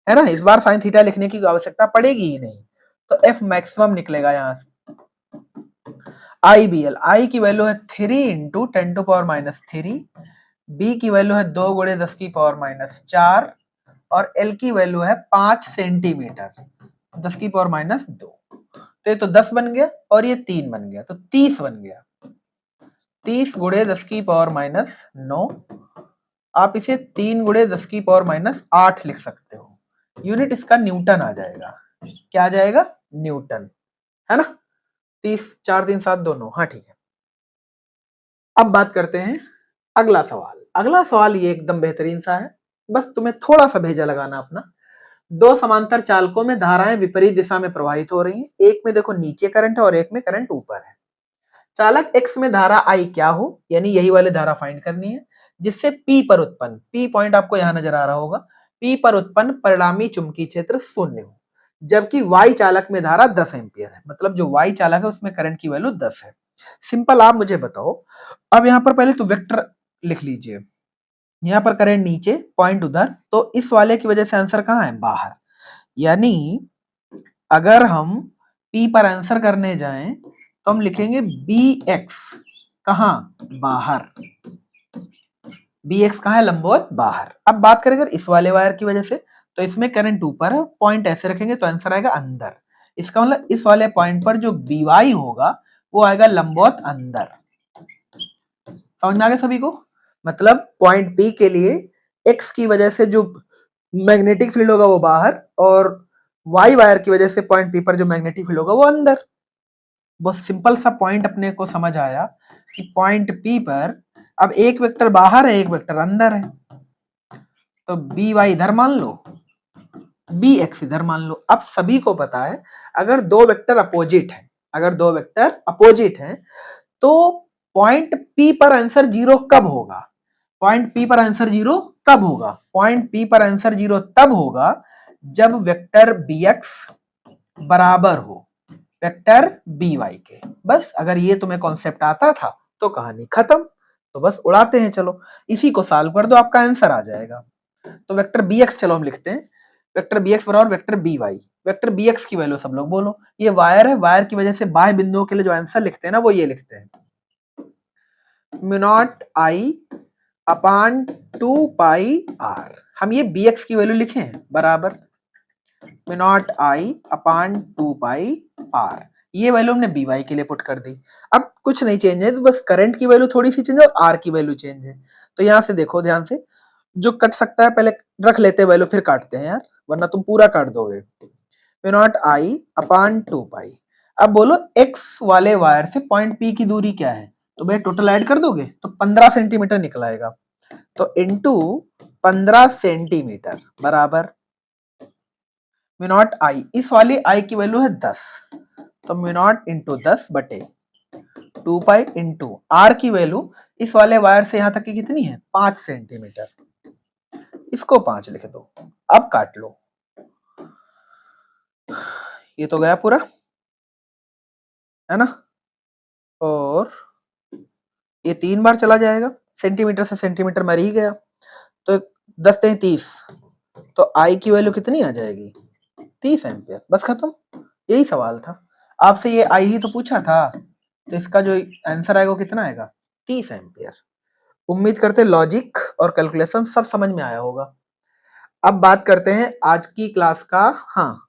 है ना। इस बार साइन थीटा लिखने की आवश्यकता पड़ेगी ही नहीं, तो एफ मैक्सिमम निकलेगा यहां से IBL। आई की वैल्यू है 3 into 10 to power minus 3, B की वैल्यू है 2 गुणे 10 की पावर माइनस 4 और एल की वैल्यू है 5 सेंटीमीटर 10 की पावर माइनस 2। तो ये तो 10 बन गया और ये 3 बन गया, तो 30 बन गया। 30 गुणे 10 की पावर माइनस 9, आप इसे 3 गुणे 10 की पावर माइनस 8 लिख सकते हो। यूनिट इसका न्यूटन आ जाएगा। क्या आ जाएगा? न्यूटन, है ना। 30 4 3 7 2 9, हाँ ठीक है। अब बात करते हैं अगला सवाल। अगला सवाल ये एकदम बेहतरीन सा है, बस तुम्हें थोड़ा सा भेजा लगाना अपना। 2 समांतर चालकों में धाराएं विपरीत दिशा में प्रवाहित हो रही हैं। एक में देखो नीचे करंट है और एक में करंट ऊपर है। चालक X में धारा I क्या हो, यानी यही वाली धारा फाइंड करनी है, जिससे P पर उत्पन्न, P पॉइंट आपको यहां नजर आ रहा होगा, P पर उत्पन्न परिणामी चुंबकीय क्षेत्र 0 हो, जबकि Y चालक में धारा 10 एम्पियर है। मतलब जो Y चालक है उसमें करंट की वैल्यू 10 है। सिंपल, आप मुझे बताओ। अब यहां पर पहले तो वेक्टर लिख लीजिए, यहां पर करंट नीचे, पॉइंट उधर, तो इस वाले की वजह से आंसर कहां है? बाहर। यानी अगर हम P पर आंसर करने जाएं तो हम लिखेंगे BX, कहां? बाहर। BX कहां है? लंबवत बाहर। अब बात करें अगर इस वाले वायर की वजह से, तो इसमें करंट ऊपर है, पॉइंट ऐसे रखेंगे तो आंसर आएगा अंदर। इसका मतलब इस वाले पॉइंट पर जो BY होगा वो आएगा लंबवत अंदर। समझ में आ गया सभी को? मतलब पॉइंट P के लिए एक्स की वजह से जो मैग्नेटिक फील्ड होगा वो बाहर, और वाई वायर की वजह से पॉइंट पी पर जो मैग्नेटिक फील्ड होगा वो अंदर। बहुत सिंपल सा पॉइंट अपने को समझ आया कि पॉइंट पी पर अब एक वेक्टर बाहर है, एक वेक्टर अंदर है, तो बी वाई इधर मान लो, बी एक्स इधर मान लो। अब सभी को पता है अगर दो वेक्टर अपोजिट है, अगर दो वेक्टर अपोजिट है तो पॉइंट पी पर आंसर जीरो कब होगा? पॉइंट पी पर आंसर जीरो कब होगा? पॉइंट पी पर आंसर जीरो तब होगा जब वेक्टर बी एक्स बराबर हो वेक्टर बी वाई के। बस अगर ये तुम्हें कॉन्सेप्ट आता था तो कहानी खत्म। तो बस उड़ाते हैं, चलो इसी को सॉल्व कर दो, आपका आंसर आ जाएगा। तो वेक्टर बी एक्स चलो हम लिखते हैं, वेक्टर बी एक्स बराबर vector B Y. Vector B X की वैल्यू सब लोग बोलो, ये वायर है, वायर की वजह से बाह्य बिंदुओं के लिए जो आंसर लिखते हैं ना वो ये लिखते हैं, mu naught I upon 2 pi R. हम ये बी एक्स की वैल्यू लिखे हैं बराबर mu naught I upon 2 pi R. ये वैल्यू हमने बी वाई के लिए पुट कर दी। अब कुछ नहीं चेंज है, तो बस करंट की वैल्यू थोड़ी सी चेंज है और आर की वैल्यू चेंज है। तो यहां से देखो ध्यान से, जो कट सकता है पहले रख लेते हैं वैल्यू, फिर काटते हैं यार, वरना तुम पूरा काट दोगे। म्यू नॉट आई अपान 2 पाई। अब बोलो एक्स वाले वायर से पॉइंट पी की दूरी क्या है, तो भाई टोटल ऐड कर दोगे तो 15 सेंटीमीटर निकल आएगा। तो इनटू 15 सेंटीमीटर बराबर म्यू नॉट आई, इस वाली आई की वैल्यू है 10, तो म्यू नॉट इंटू 10 बटे 2 पाई इंटू आर की वैल्यू इस वाले वायर से यहां तक की कितनी है 5 सेंटीमीटर, इसको 5 लिख दो। अब काट लो, ये तो गया पूरा है ना, और ये 3 बार चला जाएगा, सेंटीमीटर से सेंटीमीटर मर ही गया, तो 10 3 30, तो आई की वैल्यू कितनी आ जाएगी 30 एम्पियर। बस खत्म, यही सवाल था आपसे, ये आई ही तो पूछा था, तो इसका जो आंसर आएगा वो कितना आएगा 30 एम्पियर। उम्मीद करते लॉजिक और कैलकुलेशन सब समझ में आया होगा। अब बात करते हैं आज की क्लास का। हाँ,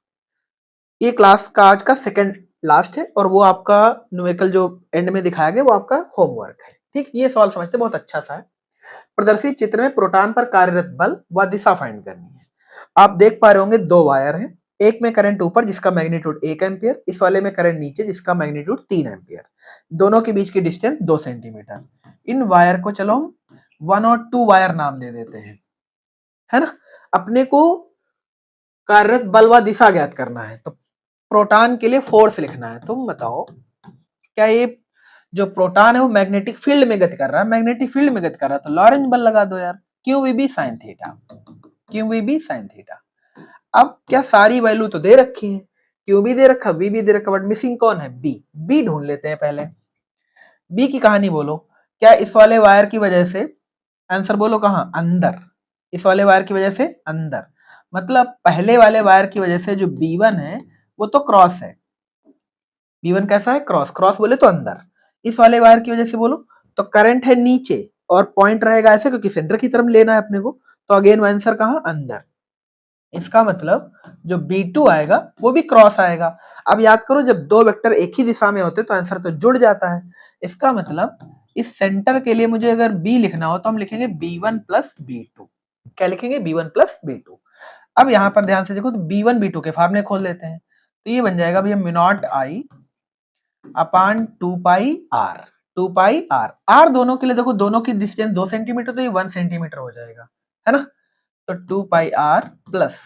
ये क्लास का आज का सेकंड लास्ट है, और वो आपका न्यूमेरिकल जो एंड में दिखाया गया वो आपका होमवर्क है। ठीक, ये सवाल समझते बहुत अच्छा सा है। प्रदर्शित चित्र में प्रोटॉन पर कार्यरत बल व दिशा फाइंड करनी है। आप देख पा रहे होंगे दो वायर हैं, एक में करंट ऊपर जिसका मैग्नीट्यूड 1 एम्पियर, इस वाले में करंट नीचे जिसका मैग्नीट्यूड 3 एम्पियर। दोनों के बीच की डिस्टेंस 2 सेंटीमीटर। इन वायर को चलो हम 1 और 2 वायर नाम दे देते हैं, है ना। अपने को कार्यरत बल व दिशा ज्ञात करना है, तो प्रोटॉन के लिए फोर्स लिखना है। तुम बताओ क्या ये जो प्रोटॉन है वो मैग्नेटिक फील्ड में गति कर रहा है? मैग्नेटिक फील्ड में गति कर रहा है तो लॉरेंज बल लगा दो यार, Q V B sine theta, Q V B sine theta. अब क्या सारी वैल्यू तो दे रखी है, क्यू भी दे रखा, वी भी दे रखा, बट मिसिंग कौन है बी। बी ढूंढ लेते हैं पहले। बी की कहानी बोलो, क्या इस वाले वायर की वजह से, आंसर बोलो कहां अंदर, इस वाले वायर की वजह से अंदर, मतलब पहले वाले वायर की वजह से जो B1 है वो तो क्रॉस है। B1 कैसा है क्रॉस, क्रॉस बोले तो अंदर। इस वाले वायर की वजह से बोलो तो करंट है नीचे और पॉइंट रहेगा ऐसे क्योंकि सेंटर की तरफ लेना है अपने को, तो अगेन आंसर कहां अंदर। इसका मतलब जो B2 आएगा वो भी क्रॉस आएगा। अब याद करो जब दो वेक्टर एक ही दिशा में होते तो आंसर तो जुड़ जाता है। इसका मतलब इस सेंटर के लिए मुझे अगर B लिखना हो तो हम लिखेंगे B1 प्लस B2। क्या लिखेंगे B1 प्लस B2। अब यहां पर ध्यान से देखो तो B1 B2 के फार्मूले खोल लेते हैं, तो ये बन जाएगा भैया mu naught I upon 2 pi R. 2 pi R, R दोनों के लिए देखो दोनों की डिस्टेंस 2 सेंटीमीटर, तो ये 1 सेंटीमीटर हो जाएगा, है ना। तो 2 पाई आर प्लस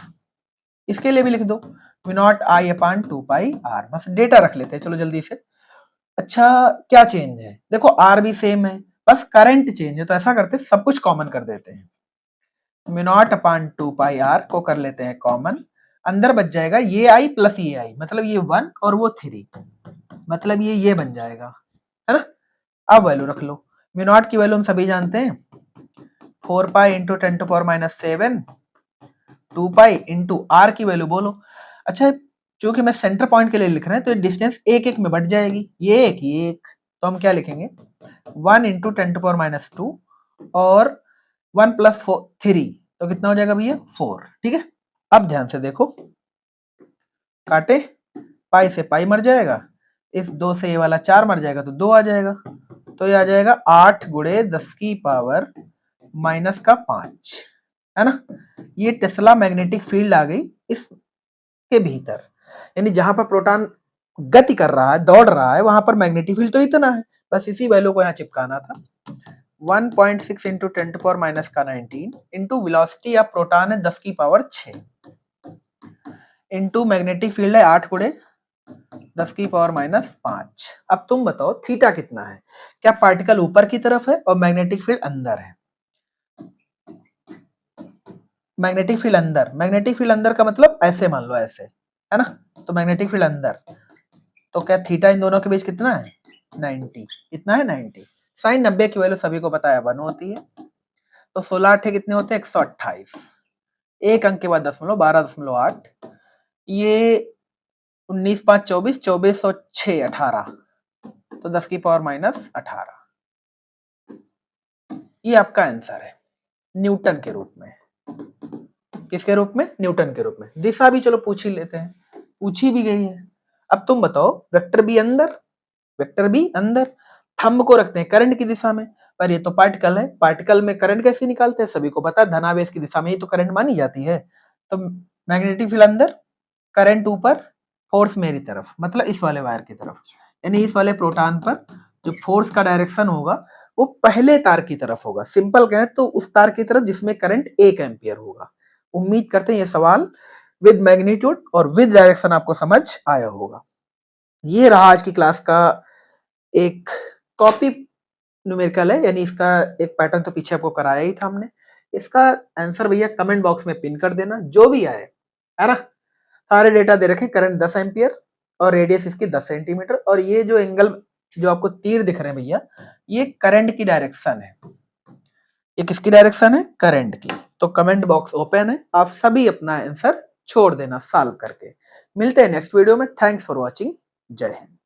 इसके लिए भी लिख दो mu naught I upon 2 pi R. बस डेटा रख लेते हैं चलो जल्दी से। अच्छा क्या चेंज है, देखो आर भी सेम है, बस करंट चेंज है, तो ऐसा करते सब कुछ कॉमन कर देते हैं। Mu naught upon 2 pi R को कर लेते हैं कॉमन, अंदर बच जाएगा ये आई प्लस ये आई, मतलब ये 1 और वो 3, मतलब ये बन जाएगा, है ना। अब वैल्यू रख लो, म्यू नॉट की वैल्यू हम सभी जानते हैं 4 pi into 10 to power minus 7, 2 pi into R की वैल्यू बोलो। अच्छा चूंकि मैं सेंटर पॉइंट के लिए लिख रहे हैं तो डिस्टेंस एक एक में बढ़ जाएगी, ये एक, तो हम क्या लिखेंगे 1 इंटू 10 टू पावर माइनस 2 और 1 प्लस 3, तो कितना हो जाएगा भैया 4। ठीक है, अब ध्यान से देखो, काटे, पाई से पाई मर जाएगा, इस 2 से ये वाला 4 मर जाएगा तो 2 आ जाएगा, तो ये आ जाएगा 8 गुणे 10 की पावर माइनस का 5। है ना। ये टेस्ला मैग्नेटिक फील्ड आ गई इसके भीतर, यानी जहां पर प्रोटॉन गति कर रहा है, दौड़ रहा है, वहां पर मैग्नेटिक फील्ड तो इतना है, बस इसी वैल्यू को यहाँ चिपकाना था। 1.6 इंटू 10⁻⁻⁻ का 19 इंटू वेलोसिटी ऑफ प्रोटॉन है 10⁻6 इंटू मैग्नेटिक फील्ड है 8 गुणे 10⁻⁻5। अब तुम बताओ थीटा कितना है, क्या पार्टिकल ऊपर की तरफ है और मैग्नेटिक फील्ड अंदर है? मैग्नेटिक फील्ड अंदर, मैग्नेटिक फील्ड अंदर का मतलब ऐसे मान लो, ऐसे, है ना, तो मैग्नेटिक फील्ड अंदर, तो क्या थीटा इन दोनों के बीच कितना है? 90, इतना है 90। साइन 90 की वैल्यू सभी को पता है 1 होती है, तो 16 8 कितने होते हैं? 128, एक अंक के बाद दशमलव 12.8, ये 19 5 24, 24 और 6 18, तो 10⁻⁻18। ये आपका आंसर है न्यूटन के रूप में। किसके रूप में? न्यूटन के रूप में। दिशा भी चलो पूछ ही लेते हैं, पूछी भी गई है। अब तुम बताओ वेक्टर बी अंदर, वेक्टर बी अंदर, थंब को रखते हैं करंट की दिशा में, पर ये तो पार्टिकल है, पार्टिकल में करंट कैसे निकालते हैं? सभी को पता है, धनावेश की दिशा में ही तो करंट मानी जाती है। तो मैग्नेटिक फील्ड अंदर, करंट ऊपर, फोर्स मेरी तरफ, मतलब इस वाले वायर की तरफ, यानी इस वाले प्रोटॉन पर जो फोर्स का डायरेक्शन होगा वो पहले तार की तरफ होगा। सिंपल कहें तो उस तार की तरफ जिसमें करंट 1 एम्पियर होगा। उम्मीद करते हैं ये सवाल विद मैग्नीट्यूड और विद डायरेक्शन आपको समझ आया होगा। ये रहा आज की क्लास का एक कॉपी न्यूमेरिकल है, यानी इसका एक पैटर्न तो पीछे आपको कराया ही था हमने। इसका आंसर भैया कमेंट बॉक्स में पिन कर देना, जो भी आए, है ना। सारे डेटा दे रखे, करंट 10 एम्पियर और रेडियस इसकी 10 सेंटीमीटर, और ये जो एंगल जो आपको तीर दिख रहे हैं भैया, ये करंट की डायरेक्शन है। ये किसकी डायरेक्शन है? करंट की। तो कमेंट बॉक्स ओपन है, आप सभी अपना आंसर छोड़ देना सॉल्व करके। मिलते हैं नेक्स्ट वीडियो में। Thanks for watching. जय हिंद।